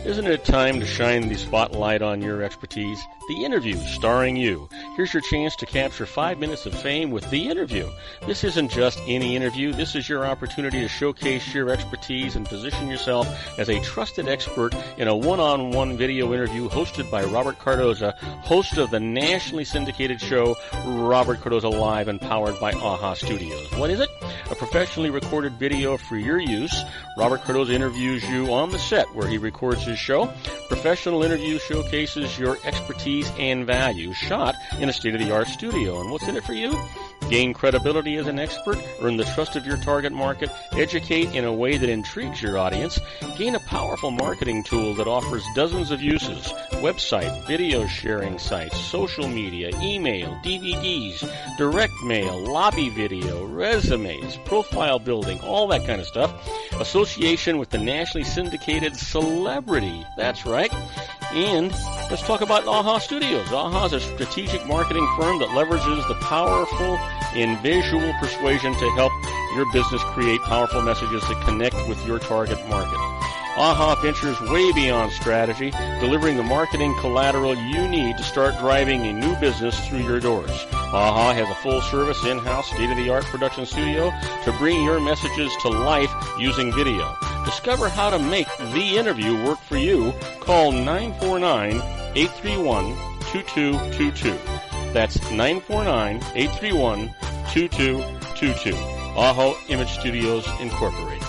Isn't it time to shine the spotlight on your expertise? The Interview, starring you. Here's your chance to capture 5 minutes of fame with The Interview. This isn't just any interview. This is your opportunity to showcase your expertise and position yourself as a trusted expert in a one-on-one video interview hosted by Robert Cardoza, host of the nationally syndicated show Robert Cardoza Live and powered by AHA Studios. What is it? A professionally recorded video for your use. Robert Cardoza interviews you on the set where he records his show. Professional interview showcases your expertise and value, shot in a state-of-the-art studio. And what's in it for you? Gain credibility as an expert, earn the trust of your target market, educate in a way that intrigues your audience, gain a powerful marketing tool that offers dozens of uses, website, video sharing sites, social media, email, DVDs, direct mail, lobby video, resumes, profile building, all that kind of stuff. Association with the nationally syndicated celebrity. That's right. And let's talk about AHA Studios. AHA is a strategic marketing firm that leverages the powerful in visual persuasion to help your business create powerful messages that connect with your target market. AHA ventures way beyond strategy, delivering the marketing collateral you need to start driving a new business through your doors. AHA has a full-service, in-house, state-of-the-art production studio to bring your messages to life using video. Discover how to make The Interview work for you. Call 949-831-2222. That's 949-831-2222. AHA Image Studios, Incorporated.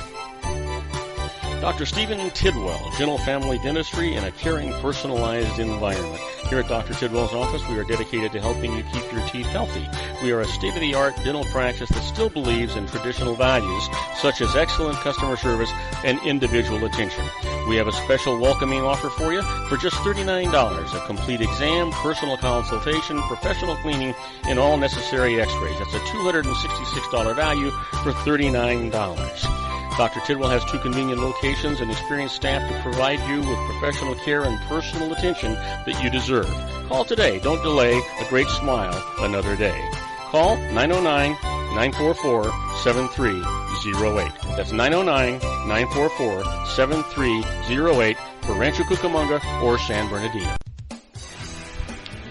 Dr. Stephen Tidwell, Gentle Family Dentistry in a caring, personalized environment. Here at Dr. Tidwell's office, we are dedicated to helping you keep your teeth healthy. We are a state-of-the-art dental practice that still believes in traditional values, such as excellent customer service and individual attention. We have a special welcoming offer for you for just $39, a complete exam, personal consultation, professional cleaning, and all necessary x-rays. That's a $266 value for $39. Dr. Tidwell has 2 convenient locations and experienced staff to provide you with professional care and personal attention that you deserve. Call today. Don't delay. A great smile another day. Call 909-944-7308. That's 909-944-7308 for Rancho Cucamonga or San Bernardino.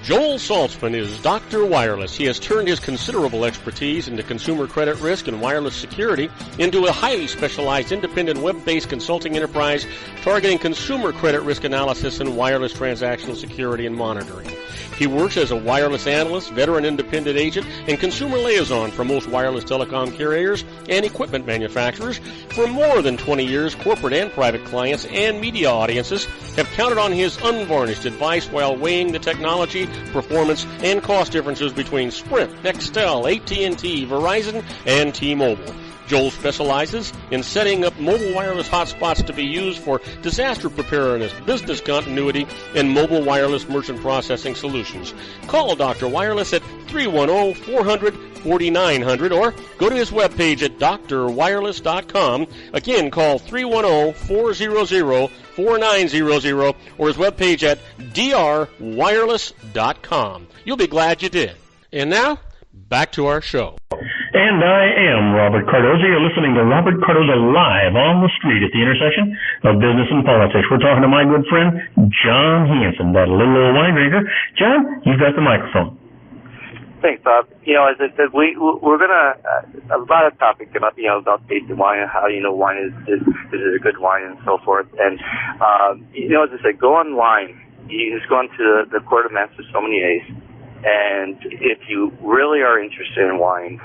Joel Saltzman is Dr. Wireless. He has turned his considerable expertise into consumer credit risk and wireless security into a highly specialized independent web-based consulting enterprise targeting consumer credit risk analysis and wireless transactional security and monitoring. He works as a wireless analyst, veteran independent agent, and consumer liaison for most wireless telecom carriers and equipment manufacturers. For more than 20 years, corporate and private clients and media audiences have counted on his unvarnished advice while weighing the technology, performance, and cost differences between Sprint, Nextel, AT&T, Verizon, and T-Mobile. Joel specializes in setting up mobile wireless hotspots to be used for disaster preparedness, business continuity, and mobile wireless merchant processing solutions. Call Dr. Wireless at 310-400 4900, or go to his webpage at drwireless.com. Again, call 310-400-4900 or his webpage at drwireless.com. You'll be glad you did. And now, back to our show. And I am Robert Cardoza. You're listening to Robert Cardoza live on the street at the intersection of business and politics. We're talking to my good friend, John Hanson, that little old wine drinker. John, you've got the microphone. Thanks, Bob. As I said, we're gonna a lot of topics come up, about tasting wine and how wine is it a good wine and so forth. And as I said, go online. You just go onto the Court of Masters Sommeliers, and if you really are interested in wine,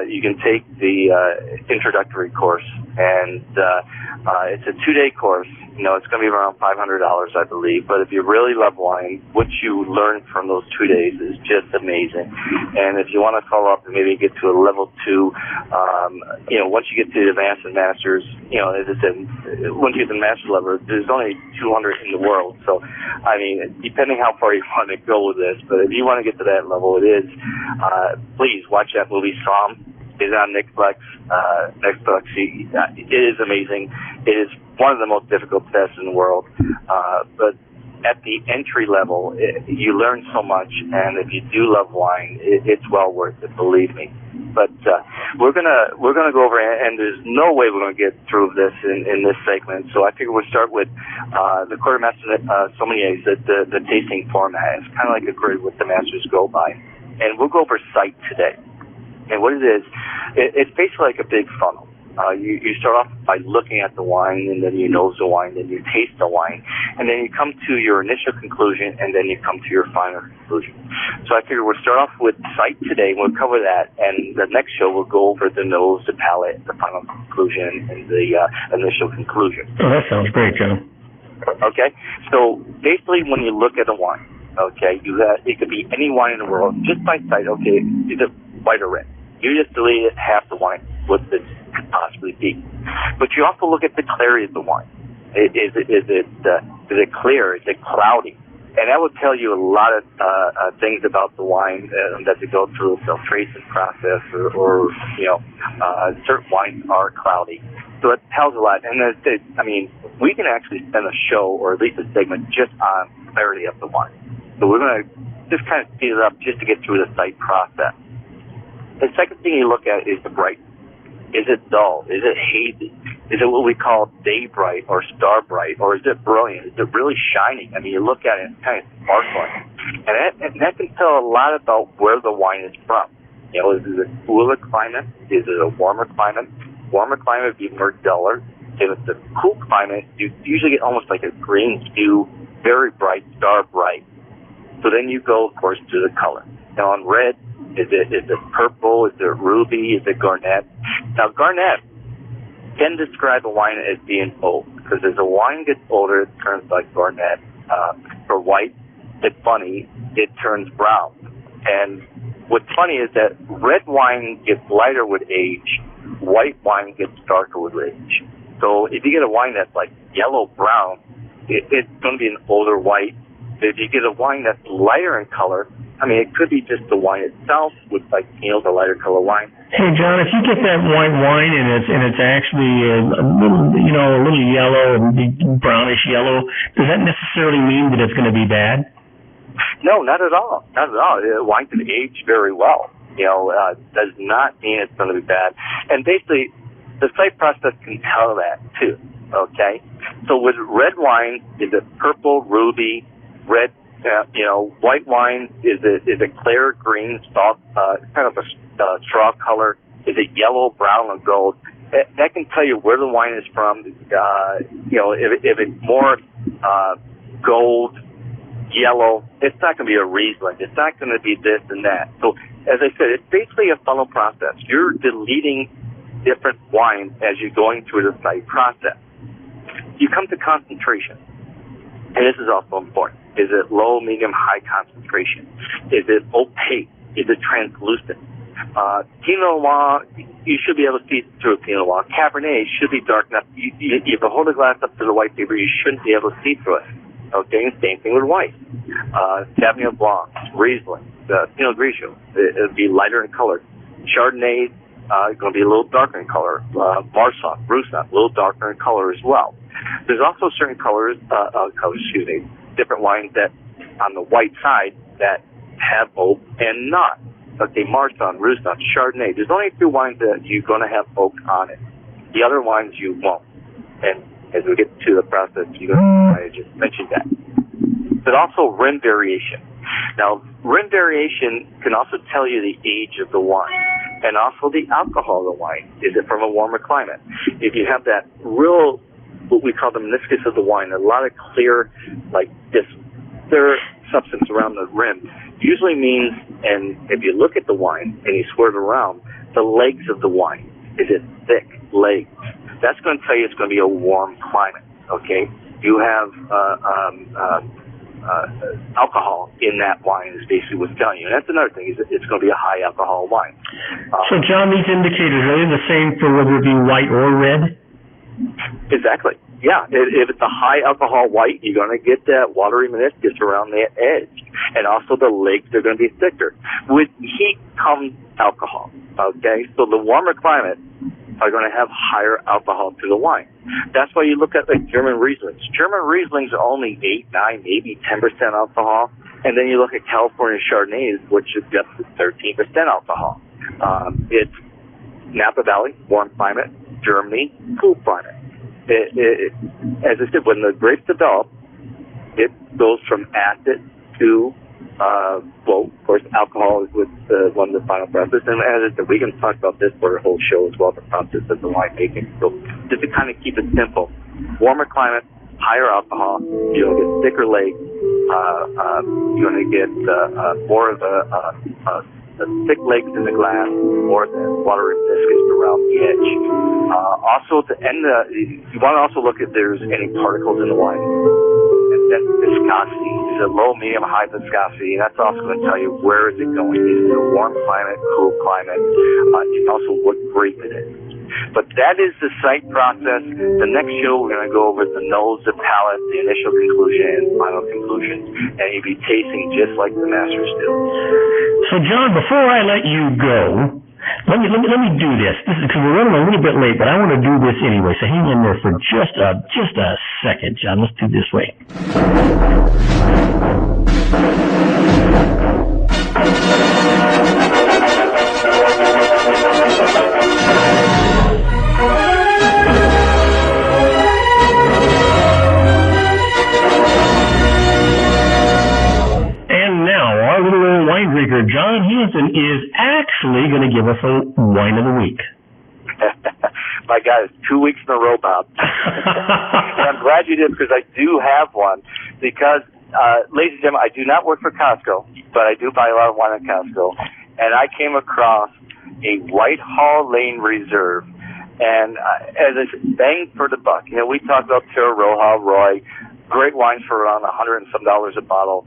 you can take the introductory course, and it's a 2-day course. It's going to be around $500, I believe. But if you really love wine, what you learn from those 2 days is just amazing. And if you want to follow up and maybe get to a level 2, once you get to the advanced and masters, as I said, once you get to the master level, there's only 200 in the world. So, depending how far you want to go with this, but if you want to get to that level, it is, please watch that movie, Somm. It's on Netflix. It is amazing. It is one of the most difficult tests in the world. But at the entry level, you learn so much, and if you do love wine, it's well worth it, believe me. But we're gonna go over, and there's no way we're gonna get through this in this segment. So I figure we'll start with the Court of Master Sommeliers, the tasting format. It's kind of like a grid what the masters go by, and we'll go over sight today. And what it is, it's basically like a big funnel. You start off by looking at the wine, and then you nose the wine, then you taste the wine, and then you come to your initial conclusion, and then you come to your final conclusion. So I figure we'll start off with sight today. We'll cover that, and the next show we'll go over the nose, the palate, the final conclusion, and the initial conclusion. Oh, that sounds great, John. Okay? So basically when you look at a wine, okay, it could be any wine in the world, just by sight, okay, is it white or red? You just deleted half the wine, what it could possibly be. But you also look at the clarity of the wine. Is it clear? Is it cloudy? And that would tell you a lot of things about the wine that they go through a filtration process, or certain wines are cloudy. So it tells a lot. And we can actually spend a show, or at least a segment, just on clarity of the wine. So we're going to just kind of speed it up just to get through the sight process. The second thing you look at is the bright. Is it dull? Is it hazy? Is it what we call day bright or star bright? Or is it brilliant? Is it really shining? You look at it and it's kind of sparkling. And that can tell a lot about where the wine is from. Is it a cooler climate? Is it a warmer climate? Warmer climate would be more duller. If it's a cool climate, you usually get almost like a green hue, very bright, star bright. So then you go, of course, to the color. Now on red, is it purple? Is it ruby? Is it garnet? Now, garnet can describe a wine as being old, because as a wine gets older, it turns like garnet. For white, it's funny, it turns brown. And what's funny is that red wine gets lighter with age, white wine gets darker with age. So if you get a wine that's like yellow-brown, it's going to be an older white. If you get a wine that's lighter in color, it could be just the wine itself with like the lighter color wine. Hey, John, if you get that white wine and it's actually a little yellow and brownish yellow, does that necessarily mean that it's going to be bad? No, not at all. Not at all. Wine can age very well. Does not mean it's going to be bad. And basically, the sight process can tell that too. Okay, so with red wine, is it purple, ruby, red? White wine, is it clear green, soft, kind of a straw color? Is it yellow, brown, or gold? That can tell you where the wine is from. If it's more gold, yellow, it's not going to be a Riesling. It's not going to be this and that. So, as I said, it's basically a funnel process. You're deleting different wines as you're going through the sight process. You come to concentration, and this is also important. Is it low, medium, high concentration? Is it opaque? Is it translucent? Pinot Noir, you should be able to see through a Pinot Noir. Cabernet should be dark enough. If you hold the glass up to the white paper, you shouldn't be able to see through it. Okay, and same thing with white. Sauvignon Blanc, Riesling, Pinot Grigio, it would be lighter in color. Chardonnay going to be a little darker in color. Marsanne, Rusnak, a little darker in color as well. There's also certain different wines that on the white side that have oak and not. Okay, Marsanne, Rusnak, Chardonnay. There's only a few wines that you're going to have oak on it. The other wines you won't. And as we get to the process, I just mentioned that. But also rim variation. Now, rim variation can also tell you the age of the wine and also the alcohol of the wine. Is it from a warmer climate? If you have that real, what we call the meniscus of the wine, a lot of clear, like this clear substance around the rim, usually means, and if you look at the wine and you swirl it around, the legs of the wine. Is it thick legs? That's going to tell you it's going to be a warm climate, okay? You have alcohol in that wine is basically what's telling you. And that's another thing, is it's going to be a high alcohol wine. So, John, these indicators, are they the same for whether it be white or red? Exactly. Yeah, if it's a high alcohol white, you're going to get that watery meniscus around the edge. And also the legs are going to be thicker. With heat comes alcohol, okay? So the warmer climate are going to have higher alcohol to the wine. That's why you look at like German Rieslings. German Rieslings are only 8, 9, maybe 10% alcohol. And then you look at California Chardonnays, which is just 13% alcohol. It's Napa Valley, warm climate, Germany, cool climate. As I said, when the grapes develop, it goes from acid to, well, of course, alcohol is with one of the final process. And as I said, we can talk about this for a whole show as well, the process of the wine making. So just to kind of keep it simple, warmer climate, higher alcohol, you're going to get thicker legs, you're going to get more of the thick legs in the glass, more than watery meniscus around the edge. Also, to end you want to also look if there's any particles in the wine. And then viscosity. Is it low, medium, high viscosity? And that's also going to tell you where is it going. Is it a warm climate, cool climate? And also what grape it is. But that is the sight process. The next show, we're going to go over the nose, the palate, the initial conclusion, and final conclusion. And you'll be tasting just like the masters do. So, John, before I let you go, let me do this. Because we're running a little bit late, but I want to do this anyway. So hang in there for just a second, John. Let's do this way. Wine drinker John Hansen is actually going to give us a wine of the week. My God, it's 2 weeks in a row, Bob. And I'm glad you did, because I do have one. Because, ladies and gentlemen, I do not work for Costco, but I do buy a lot of wine at Costco. And I came across a Whitehall Lane Reserve. And as I said, bang for the buck. You know, we talked about Terra Roja, Roy, great wines for around $100 and some a bottle,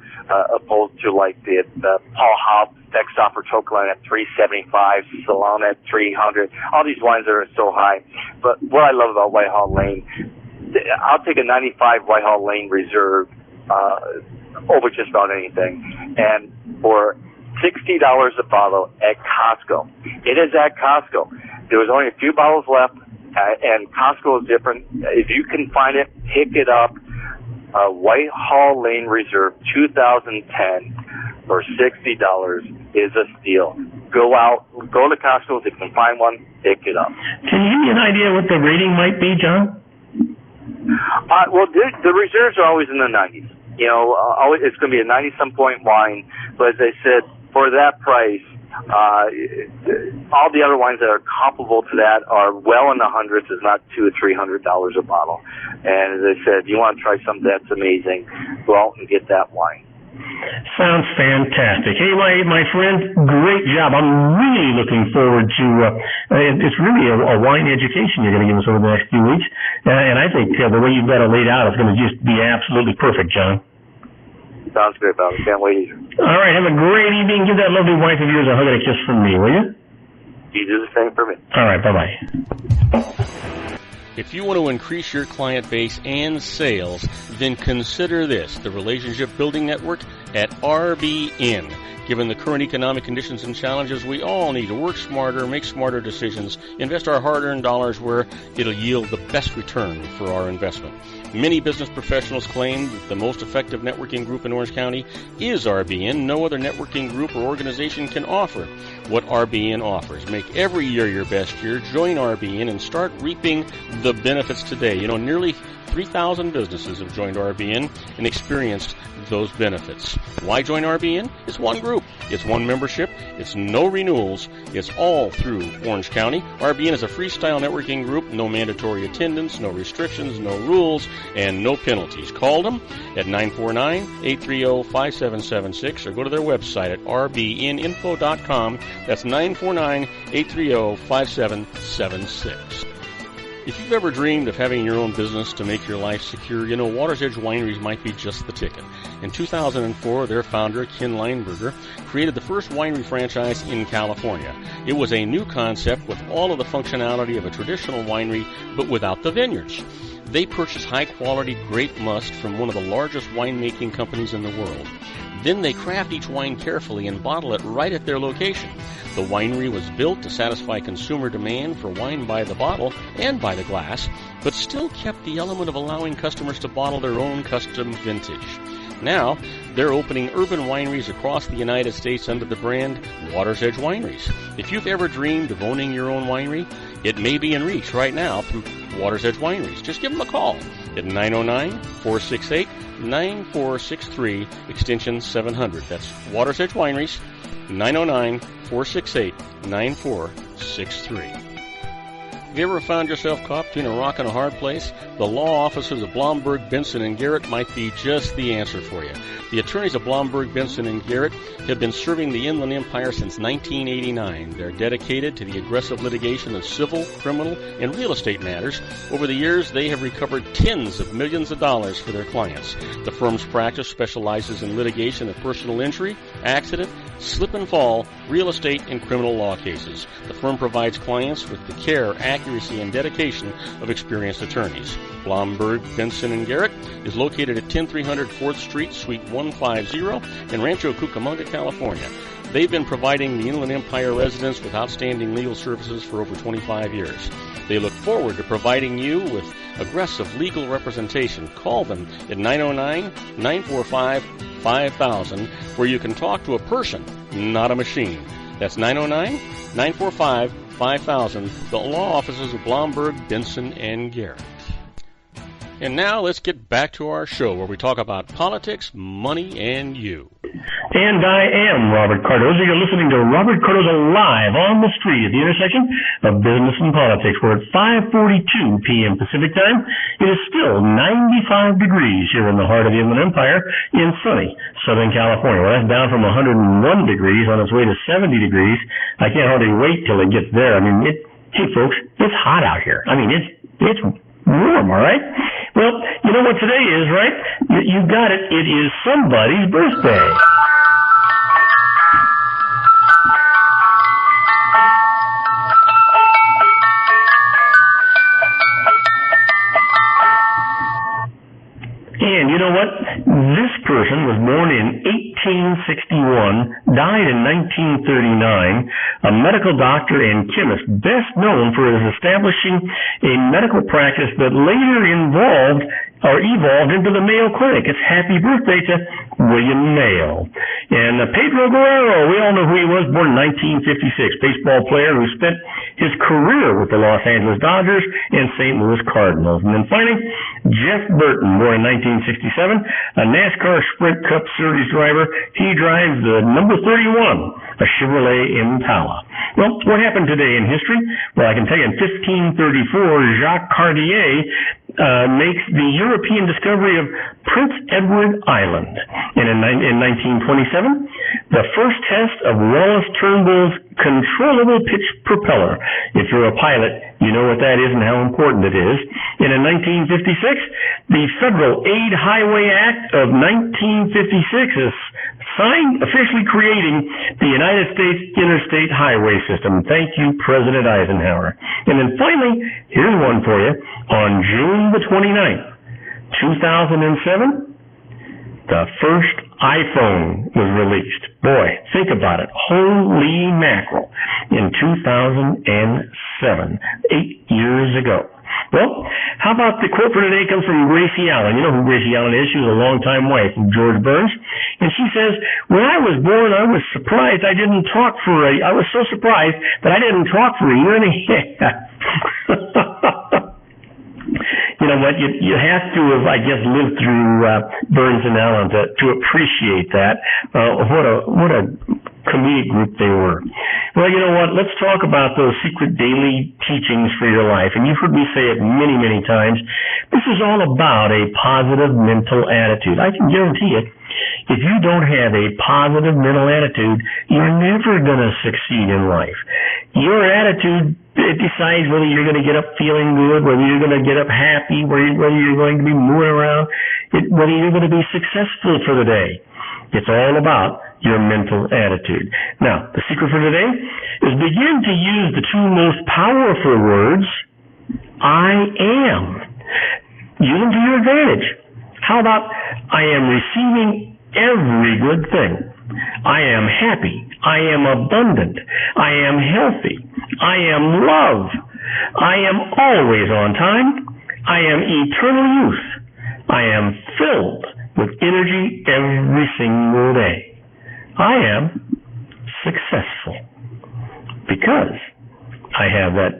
opposed to like the Paul Hobbs Dextoffer Tokalan at $375, Salon at $300. All these wines are so high. But what I love about Whitehall Lane, I'll take a 95 Whitehall Lane Reserve over just about anything. And for $60 a bottle at Costco, it is at Costco. There was only a few bottles left, and Costco is different. If you can find it, pick it up. Whitehall Lane Reserve 2010 for $60 is a steal. Go to Costco if you can find one, pick it up. Can you give me an idea what the rating might be, John? Well, the reserves are always in the 90s. You know, it's going to be a 90-some point wine, but as I said, for that price, all the other wines that are comparable to that are well in the hundreds, if not $200 or $300 a bottle. And as I said, if you want to try something that's amazing, go out and get that wine. Sounds fantastic. Hey, my friend, great job. I'm really looking forward to, it's really a wine education you're going to give us over the next few weeks. And I think the way you've got it laid out is going to just be absolutely perfect, John. Sounds great, Bob. Can't wait either. All right, have a great evening. Give that lovely wife of yours a hug and a kiss from me, will you? You do the same for me. All right, bye-bye. If you want to increase your client base and sales, then consider this, the Relationship Building Network at RBN. Given the current economic conditions and challenges, we all need to work smarter, make smarter decisions, invest our hard-earned dollars where it'll yield the best return for our investment. Many business professionals claim that the most effective networking group in Orange County is RBN. No other networking group or organization can offer what RBN offers. Make every year your best year. Join RBN and start reaping the benefits today. You know, nearly 3,000 businesses have joined RBN and experienced those benefits. Why join RBN? It's one group. It's one membership. It's no renewals. It's all through Orange County. RBN is a freestyle networking group. No mandatory attendance, no restrictions, no rules, and no penalties. Call them at 949-830-5776 or go to their website at rbninfo.com. That's 949-830-5776. If you've ever dreamed of having your own business to make your life secure, you know Water's Edge Wineries might be just the ticket. In 2004, their founder, Ken Lineberger, created the first winery franchise in California. It was a new concept with all of the functionality of a traditional winery, but without the vineyards. They purchased high-quality grape must from one of the largest winemaking companies in the world. Then they craft each wine carefully and bottle it right at their location. The winery was built to satisfy consumer demand for wine by the bottle and by the glass, but still kept the element of allowing customers to bottle their own custom vintage. Now, they're opening urban wineries across the United States under the brand Water's Edge Wineries. If you've ever dreamed of owning your own winery, it may be in reach right now through Water's Edge Wineries. Just give them a call at 909-468-9463, extension 700. That's Water's Edge Wineries, 909-468-9463. Have you ever found yourself caught between a rock and a hard place? The law offices of Blomberg, Benson, and Garrett might be just the answer for you. The attorneys of Blomberg, Benson, and Garrett have been serving the Inland Empire since 1989. They're dedicated to the aggressive litigation of civil, criminal, and real estate matters. Over the years, they have recovered tens of millions of dollars for their clients. The firm's practice specializes in litigation of personal injury, accident, slip and fall, real estate, and criminal law cases. The firm provides clients with the care, accuracy, and dedication of experienced attorneys. Blomberg, Benson, and Garrett is located at 10300 4th Street, Suite 150 in Rancho Cucamonga, California. They've been providing the Inland Empire residents with outstanding legal services for over 25 years. They look forward to providing you with aggressive legal representation. Call them at 909-945-5000, where you can talk to a person, not a machine. That's 909-945-5000, the law offices of Blomberg, Benson, and Garrett. And now let's get back to our show where we talk about politics, money, and you. And I am Robert Cardoza. You're listening to Robert Cardoza live on the street at the intersection of business and politics. We're at 5:42 p.m. Pacific time. It is still 95 degrees here in the heart of the Inland Empire in sunny Southern California. Well, that's down from 101 degrees on its way to 70 degrees. I can't hardly wait till it gets there. I mean, hey folks, it's hot out here. I mean, it's warm, all right? Well, you know what today is, right? You got it. It is somebody's birthday. And you know what? This person was born in 1861, died in 1939, a medical doctor and chemist, best known for his establishing a medical practice that later evolved into the Mayo Clinic. It's happy birthday to William Mayo. And Pedro Guerrero, we all know who he was, born in 1956, baseball player who spent his career with the Los Angeles Dodgers and St. Louis Cardinals. And then finally, Jeff Burton, born in 1967, a NASCAR Sprint Cup Series driver. He drives the number 31, a Chevrolet Impala. Well, what happened today in history? Well, I can tell you in 1534, Jacques Cartier makes the European discovery of Prince Edward Island. And in 1927, the first test of Wallace Turnbull's controllable pitch propeller. If you're a pilot, you know what that is and how important it is. And in 1956, the Federal Aid Highway Act of 1956 is signed, officially creating the United States Interstate Highway System. Thank you, President Eisenhower. And then finally, here's one for you. On June the 29th, 2007, the first iPhone was released. Boy, think about it. Holy mackerel. In 2007, 8 years ago. Well, how about the quote for today comes from Gracie Allen. You know who Gracie Allen is. She was a longtime wife of George Burns. And she says, when I was born, I was surprised I was so surprised that I didn't talk for a year and a half. You know what? You have to have, I guess, lived through Burns and Allen to appreciate that. What a comedic group they were. Well, you know what? Let's talk about those secret daily teachings for your life. And you've heard me say it many, many times. This is all about a positive mental attitude. I can guarantee it. If you don't have a positive mental attitude, you're never going to succeed in life. Your attitude, it decides whether you're going to get up feeling good, whether you're going to get up happy, whether you're going to be moving around, whether you're going to be successful for the day. It's all about your mental attitude. Now, the secret for today is begin to use the two most powerful words, I am. Use them to your advantage. How about, I am receiving every good thing. I am happy. I am abundant. I am healthy. I am love. I am always on time. I am eternal youth. I am filled with energy every single day. I am successful because I have that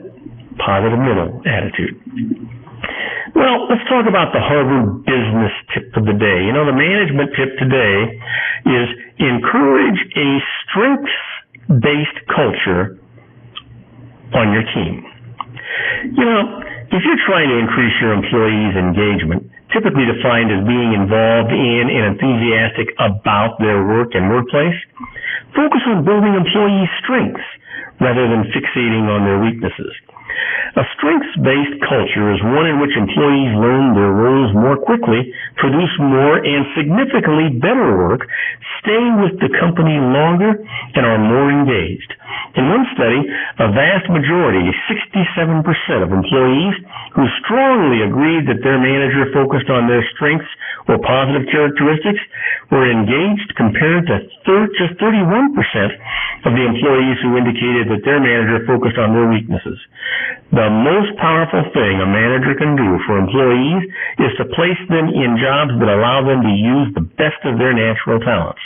positive mental attitude. Well, let's talk about the Harvard business tip of the day. You know, the management tip today is encourage a strengths-based culture on your team. You know, if you're trying to increase your employees' engagement, typically defined as being involved in and enthusiastic about their work and workplace, focus on building employee strengths rather than fixating on their weaknesses. A strengths-based culture is one in which employees learn their roles more quickly, produce more and significantly better work, stay with the company longer, and are more engaged. In one study, a vast majority, 67% of employees who strongly agreed that their manager focused on their strengths or positive characteristics were engaged compared to just 31% of the employees who indicated that their manager focused on their weaknesses. The most powerful thing a manager can do for employees is to place them in jobs that allow them to use the best of their natural talents,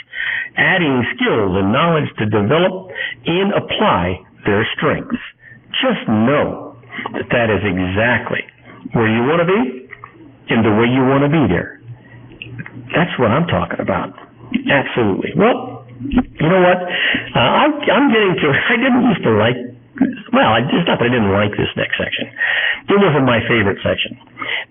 adding skills and knowledge to develop and apply their strengths. Just know that that is exactly where you want to be and the way you want to be there. That's what I'm talking about. Absolutely. Well, you know what? I'm getting to, I didn't used to like, well, it's not that I didn't like this next section. It wasn't my favorite section.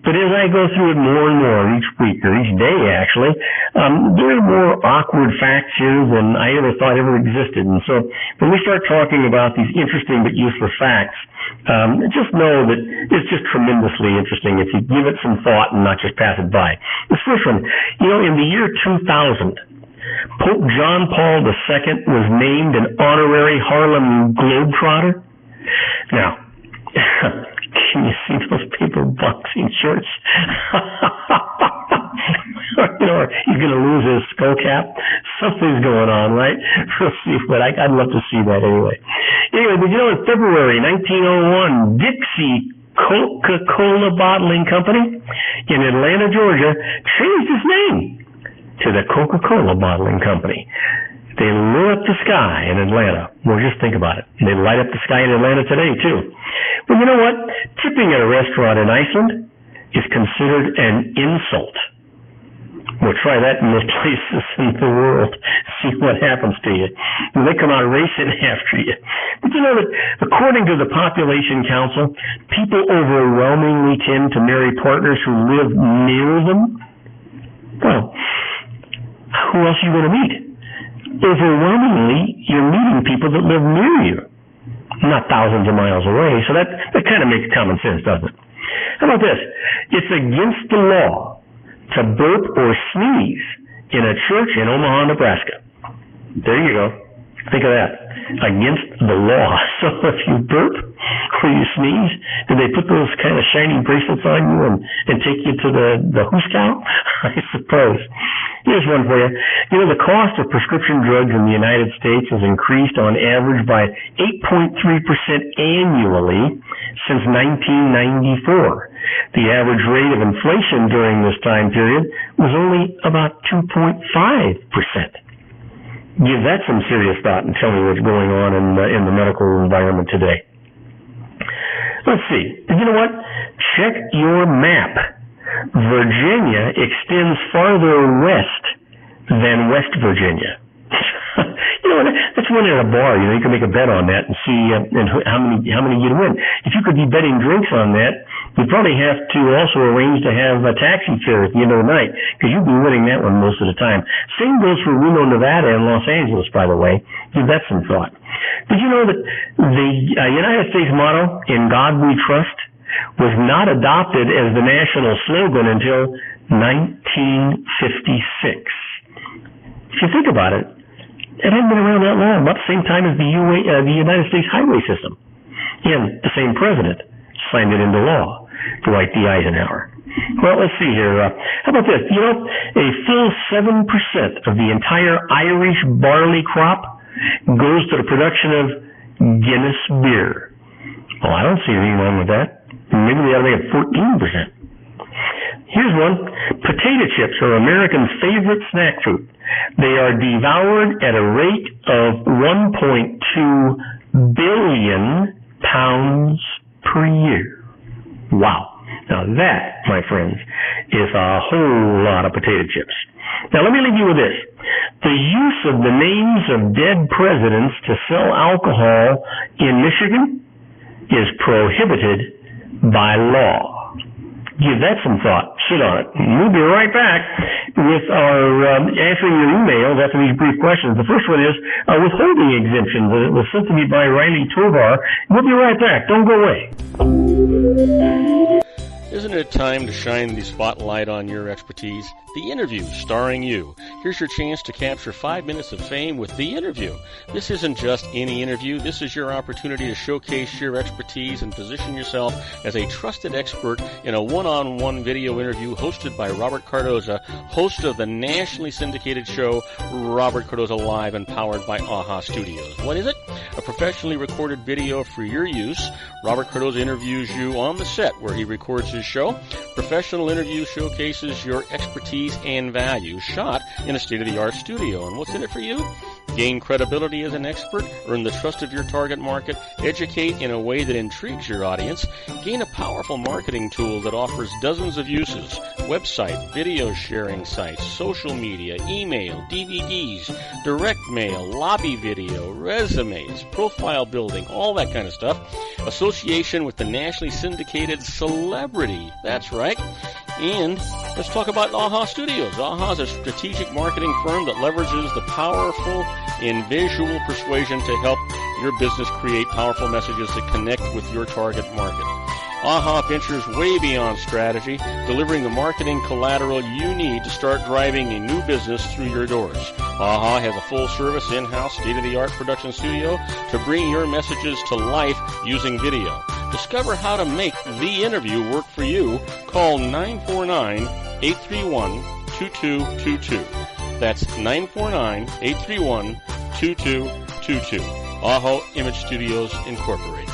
But as I go through it more and more each week, or each day actually, there are more awkward facts here than I ever thought ever existed. And so when we start talking about these interesting but useless facts, just know that it's just tremendously interesting if you give it some thought and not just pass it by. This first one, you know, in the year 2000, Pope John Paul II was named an honorary Harlem Globetrotter. Now, can you see those paper boxing shorts? You know, he's going to lose his skull cap. Something's going on, right? We'll see, but I'd love to see that anyway. Anyway, but you know, in February 1901, Dixie Coca-Cola Bottling Company in Atlanta, Georgia, changed its name to the Coca-Cola Bottling Company. They lit up the sky in Atlanta. Well, just think about it. They light up the sky in Atlanta today, too. Well, you know what? Tipping at a restaurant in Iceland is considered an insult. Well, try that in most places in the world. See what happens to you. They come out racing after you. But you know that according to the Population Council, people overwhelmingly tend to marry partners who live near them. Well, who else are you going to meet? Overwhelmingly, you're meeting people that live near you, not thousands of miles away. So that kind of makes common sense, doesn't it? How about this? It's against the law to burp or sneeze in a church in Omaha, Nebraska. There you go. Think of that. Against the law. So if you burp or you sneeze, do they put those kind of shiny bracelets on you and take you to the hoosegow? I suppose. Here's one for you. You know, the cost of prescription drugs in the United States has increased on average by 8.3% annually since 1994. The average rate of inflation during this time period was only about 2.5%. Give that some serious thought and tell me what's going on in the medical environment today. Let's see. You know what? Check your map. Virginia extends farther west than West Virginia. You know, that's one at a bar. You know, you can make a bet on that and see how many you'd win. If you could be betting drinks on that, you'd probably have to also arrange to have a taxi fare at the end of the night, because you'd be winning that one most of the time. Same goes for Reno, Nevada, and Los Angeles, by the way. Give that some thought. Did you know that the United States motto, "In God We Trust," was not adopted as the national slogan until 1956? If you think about it, it hadn't been around that long, about the same time as the United States highway system. And the same president signed it into law, Dwight D. Eisenhower. Well, let's see here. How about this? You know, a full 7% of the entire Irish barley crop goes to the production of Guinness beer. Well, I don't see anything wrong with that. Maybe they ought to make it 14%. Here's one. Potato chips are Americans' favorite snack food. They are devoured at a rate of 1.2 billion pounds per year. Wow. Now that, my friends, is a whole lot of potato chips. Now let me leave you with this. The use of the names of dead presidents to sell alcohol in Michigan is prohibited by law. Give that some thought. Sit on it. We'll be right back with our answering your emails after these brief questions. The first one is withholding exemptions. It was sent to me by Riley Tovar. We'll be right back. Don't go away. Isn't it time to shine the spotlight on your expertise? The Interview, starring you. Here's your chance to capture 5 minutes of fame with The Interview. This isn't just any interview. This is your opportunity to showcase your expertise and position yourself as a trusted expert in a one-on-one video interview hosted by Robert Cardoza, host of the nationally syndicated show Robert Cardoza Live and powered by AHA Studios. What is it? A professionally recorded video for your use. Robert Cardoza interviews you on the set where he records his show. Professional interview showcases your expertise and value, shot in a state-of-the-art studio. And what's in it for you? Gain credibility as an expert, earn the trust of your target market, educate in a way that intrigues your audience, gain a powerful marketing tool that offers dozens of uses, website, video sharing sites, social media, email, DVDs, direct mail, lobby video, resumes, profile building, all that kind of stuff. Association with the nationally syndicated celebrity. That's right. And let's talk about AHA Studios. AHA is a strategic marketing firm that leverages the powerful in visual persuasion to help your business create powerful messages that connect with your target market. AHA ventures way beyond strategy, delivering the marketing collateral you need to start driving a new business through your doors. AHA has a full-service, in-house, state-of-the-art production studio to bring your messages to life using video. Discover how to make The Interview work for you. Call 949-831-2222. That's 949-831-2222. AHA Image Studios, Incorporated.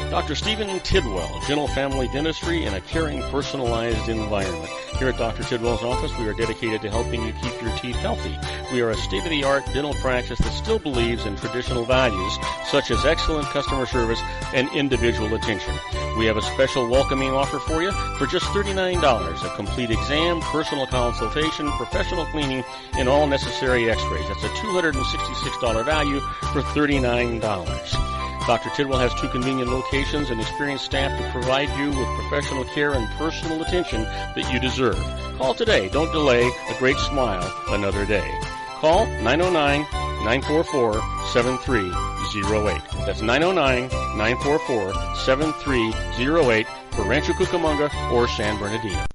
Dr. Stephen Tidwell, Gentle Family Dentistry in a caring, personalized environment. Here at Dr. Tidwell's office, we are dedicated to helping you keep your teeth healthy. We are a state-of-the-art dental practice that still believes in traditional values, such as excellent customer service and individual attention. We have a special welcoming offer for you for just $39, a complete exam, personal consultation, professional cleaning, and all necessary x-rays. That's a $266 value for $39. Dr. Tidwell has 2 convenient locations and experienced staff to provide you with professional care and personal attention that you deserve. Call today. Don't delay a great smile another day. Call 909-944-7308. That's 909-944-7308 for Rancho Cucamonga or San Bernardino.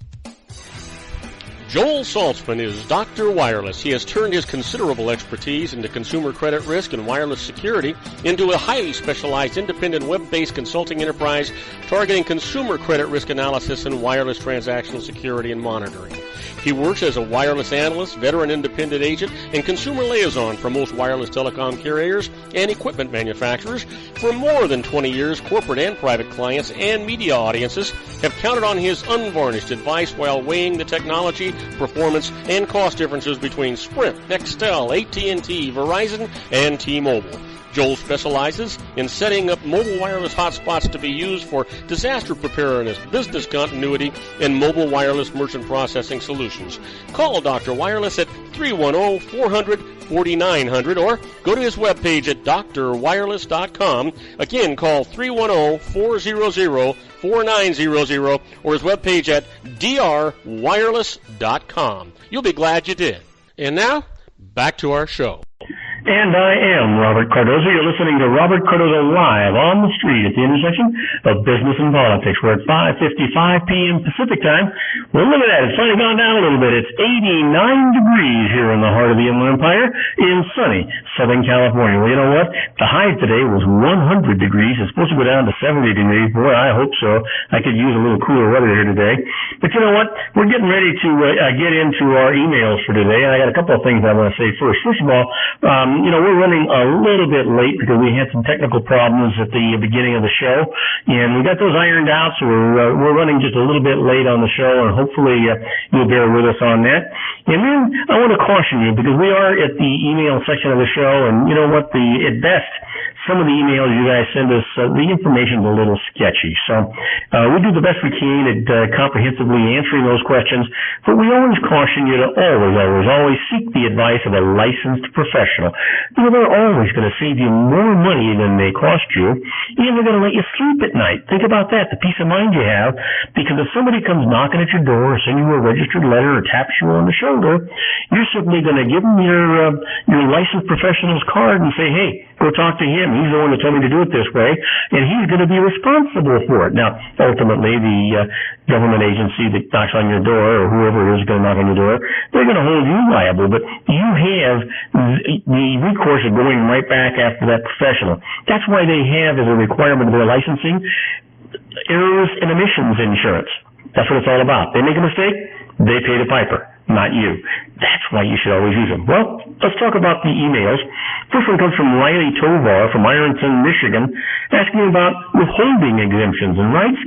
Joel Saltzman is Dr. Wireless. He has turned his considerable expertise into consumer credit risk and wireless security into a highly specialized independent web-based consulting enterprise targeting consumer credit risk analysis and wireless transactional security and monitoring. He works as a wireless analyst, veteran independent agent, and consumer liaison for most wireless telecom carriers and equipment manufacturers. For more than 20 years, corporate and private clients and media audiences have counted on his unvarnished advice while weighing the technology, performance, and cost differences between Sprint, Nextel, AT&T, Verizon, and T-Mobile. Joel specializes in setting up mobile wireless hotspots to be used for disaster preparedness, business continuity, and mobile wireless merchant processing solutions. Call Dr. Wireless at 310-400-4900 or go to his webpage at drwireless.com. Again, call 310-400-4900 or his webpage at drwireless.com. You'll be glad you did. And now, back to our show. And I am Robert Cardoza. You're listening to Robert Cardoza live on the street at the intersection of business and politics. We're at 5:55 p.m. Pacific time. Well, look at that. It's finally gone down a little bit. It's 89 degrees here in the heart of the Inland Empire in sunny Southern California. Well, you know what? The high today was 100 degrees. It's supposed to go down to 70 degrees. Boy, I hope so. I could use a little cooler weather here today. But you know what? We're getting ready to get into our emails for today. And I got a couple of things I want to say first. First of all, we're running a little bit late because we had some technical problems at the beginning of the show, and we got those ironed out, so we're running just a little bit late on the show, and hopefully you'll bear with us on that. And then I want to caution you because we are at the email section of the show, and you know what? At best, some of the emails you guys send us, the information's a little sketchy. So we do the best we can at comprehensively answering those questions, but we always caution you to always seek the advice of a licensed professional. You know, they're always going to save you more money than they cost you, and they're going to let you sleep at night. Think about that, the peace of mind you have, because if somebody comes knocking at your door or send you a registered letter or taps you on the shoulder, you're simply going to give them your licensed professional's card and say, hey, go talk to him. He's the one that told me to do it this way, and he's going to be responsible for it. Now, ultimately, the government agency that knocks on your door or whoever it is going to knock on your door, they're going to hold you liable, but you have the recourse of going right back after that professional. That's why they have as a requirement of their licensing errors and omissions insurance. That's what it's all about. They make a mistake, they pay the piper, not you. That's why you should always use them. Well, let's talk about the emails. First one comes from Riley Tovar from Ironton, Michigan, asking about withholding exemptions and rights.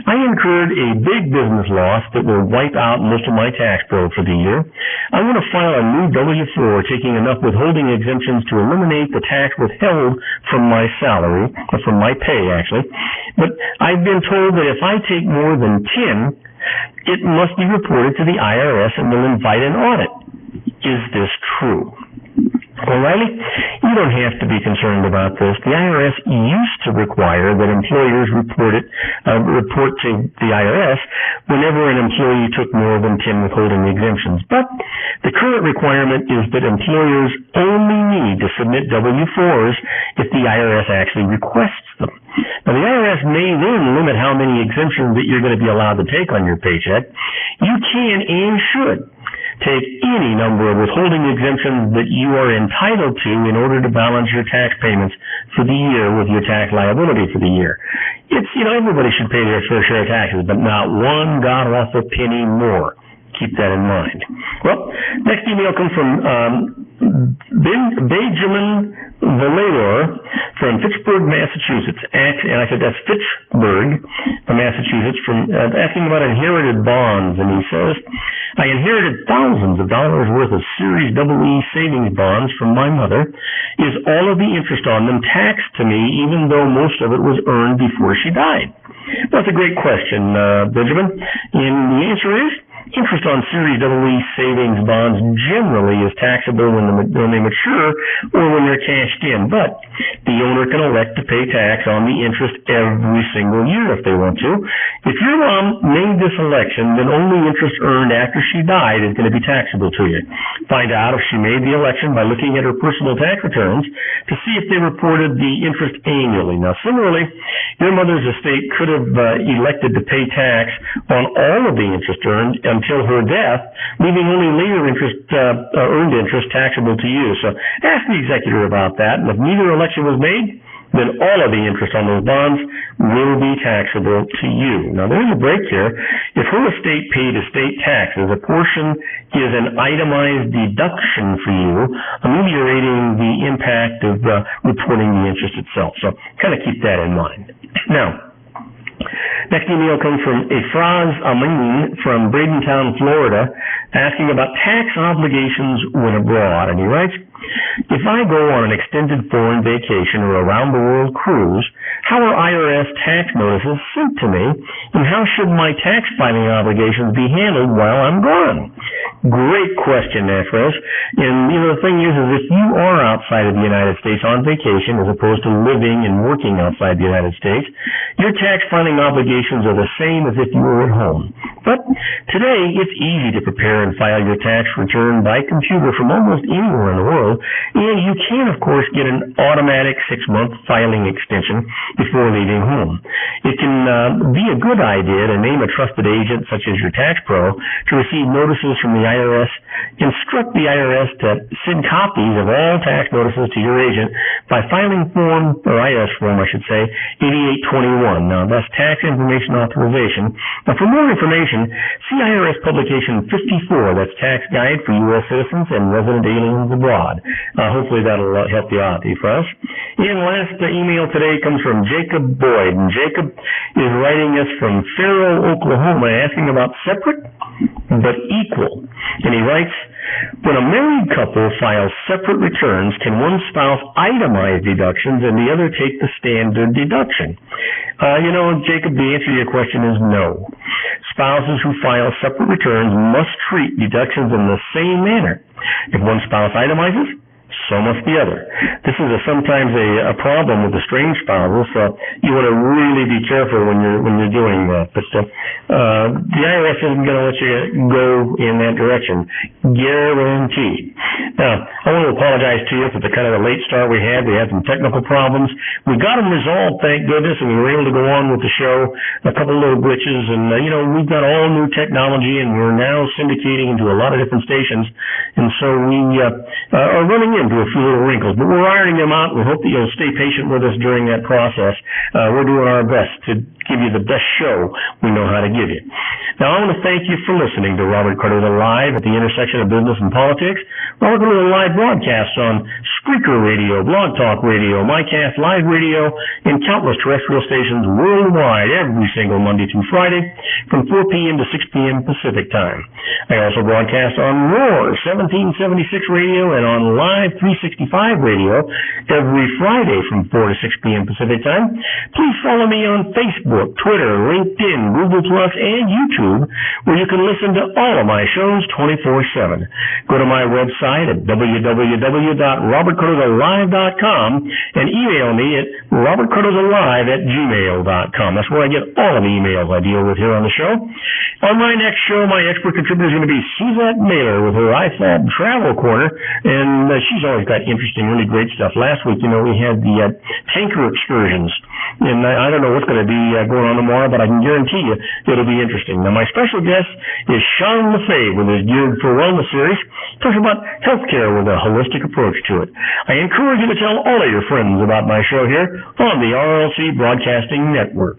I incurred a big business loss that will wipe out most of my tax bill for the year. I want to file a new W-4 taking enough withholding exemptions to eliminate the tax withheld from my salary, or from my pay actually. But I've been told that if I take more than 10, it must be reported to the IRS and will invite an audit. Is this true? Well, Riley, you don't have to be concerned about this. The IRS used to require that employers report to the IRS whenever an employee took more than 10 withholding exemptions. But the current requirement is that employers only need to submit W-4s if the IRS actually requests them. Now, the IRS may then limit how many exemptions that you're going to be allowed to take on your paycheck. You can and should take any number of withholding exemptions that you are entitled to in order to balance your tax payments for the year with your tax liability for the year. It's, everybody should pay their fair share of taxes, but not one god-awful penny more. Keep that in mind. Well, next email comes from Benjamin Valador from Fitchburg, Massachusetts. And I said, that's Fitchburg, Massachusetts, from asking about inherited bonds. And he says, I inherited thousands of dollars worth of Series EE savings bonds from my mother. Is all of the interest on them taxed to me, even though most of it was earned before she died? That's a great question, Benjamin. And the answer is, interest on Series EE savings bonds generally is taxable when they mature or when they're cashed in, but the owner can elect to pay tax on the interest every single year if they want to. If your mom made this election, then only interest earned after she died is going to be taxable to you. Find out if she made the election by looking at her personal tax returns to see if they reported the interest annually. Now, similarly, your mother's estate could have elected to pay tax on all of the interest earned until her death, leaving only later earned interest taxable to you. So ask the executor about that, and if neither election was made, then all of the interest on those bonds will be taxable to you. Now, there's a break here. If her estate paid estate taxes, a portion is an itemized deduction for you, ameliorating the impact of reporting the interest itself. So kind of keep that in mind. Now, next email comes from Efraz Amin from Bradenton, Florida, asking about tax obligations when abroad. And he writes, if I go on an extended foreign vacation or around-the-world cruise, how are IRS tax notices sent to me, and how should my tax filing obligations be handled while I'm gone? Great question, Efraz. And the thing is if you are outside of the United States on vacation as opposed to living and working outside the United States, your tax filing obligations are the same as if you were at home. But today, it's easy to prepare and file your tax return by computer from almost anywhere in the world, and you can, of course, get an automatic 6-month filing extension before leaving home. It can be a good idea to name a trusted agent, such as your tax pro, to receive notices from the IRS. Instruct the IRS to send copies of all tax notices to your agent by filing form, or IRS form, I should say, 8821. Now, that's Tax Information Authorization. Now, for more information, see IRS Publication 54, that's Tax Guide for U.S. Citizens and Resident Aliens Abroad. Hopefully that'll help you out, for us. And last email today comes from Jacob Boyd. And Jacob is writing us from Faro, Oklahoma, asking about separate but equal. And he writes, when a married couple files separate returns, can one spouse itemize deductions and the other take the standard deduction? Jacob, the answer to your question is no. Spouses who file separate returns must treat deductions in the same manner. If one spouse itemizes, so must the other. This is sometimes a problem with estranged spouses, so you want to really be careful when you're doing that. But the IRS isn't going to let you go in that direction, guaranteed. Now, I want to apologize to you for the kind of a late start we had. We had some technical problems. We got them resolved, thank goodness, and we were able to go on with the show. A couple of little glitches, and we've got all new technology, and we're now syndicating into a lot of different stations, and so we are running into a few little wrinkles, but we're ironing them out. We hope that you'll stay patient with us during that process. We're doing our best to give you the best show we know how to give you. Now, I want to thank you for listening to Robert Cardoza Live at the intersection of business and politics. Robert Cardoza Live broadcasts on Spreaker Radio, Blog Talk Radio, MyCast Live Radio, and countless terrestrial stations worldwide every single Monday through Friday from 4 p.m. to 6 p.m. Pacific Time. I also broadcast on Roar 1776 Radio and on Live 365 Radio every Friday from 4 to 6 p.m. Pacific Time. Please follow me on Facebook, Twitter, LinkedIn, Google+, and YouTube, where you can listen to all of my shows 24/7. Go to my website at www.robertcardozalive.com and email me at robertcardozalive@gmail.com. That's where I get all of the emails I deal with here on the show. On my next show, my expert contributor is going to be Suzette Mailer with her IFAB Travel Corner, and she's always got interesting, really great stuff. Last week, we had the tanker excursions, and I don't know what's going to be going on tomorrow, but I can guarantee you it'll be interesting. Now, my special guest is Sean Lefebvre with his Geared for Wellness series, talking about healthcare with a holistic approach to it. I encourage you to tell all of your friends about my show here on the RLC Broadcasting Network.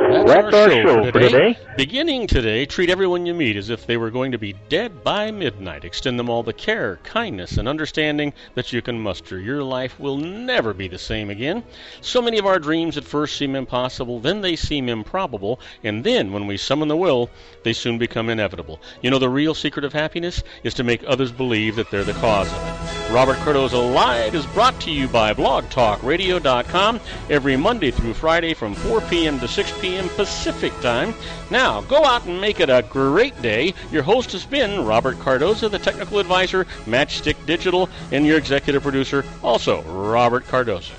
That's our show for today. Beginning today, treat everyone you meet as if they were going to be dead by midnight. Extend them all the care, kindness, and understanding that you can muster. Your life will never be the same again. So many of our dreams at first seem impossible, then they seem improbable, and then when we summon the will, they soon become inevitable. You know, the real secret of happiness is to make others believe that they're the cause of it. Robert Cardoza Live is brought to you by blogtalkradio.com every Monday through Friday from 4 p.m. to 6 p.m. Pacific Time. Now, go out and make it a great day. Your host has been Robert Cardoza, the technical advisor, Matchstick Digital, and your executive producer, also Robert Cardoza.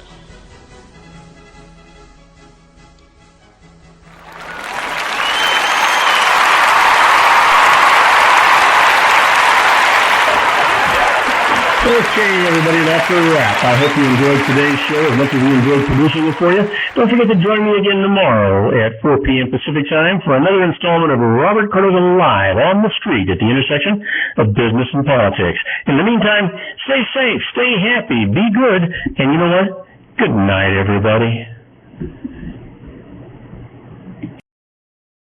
Okay, everybody, that's a wrap. I hope you enjoyed today's show as much as we enjoyed producing it for you. Don't forget to join me again tomorrow at 4 p.m. Pacific Time for another installment of Robert Cardoza Live on the street at the intersection of business and politics. In the meantime, stay safe, stay happy, be good, and you know what? Good night, everybody.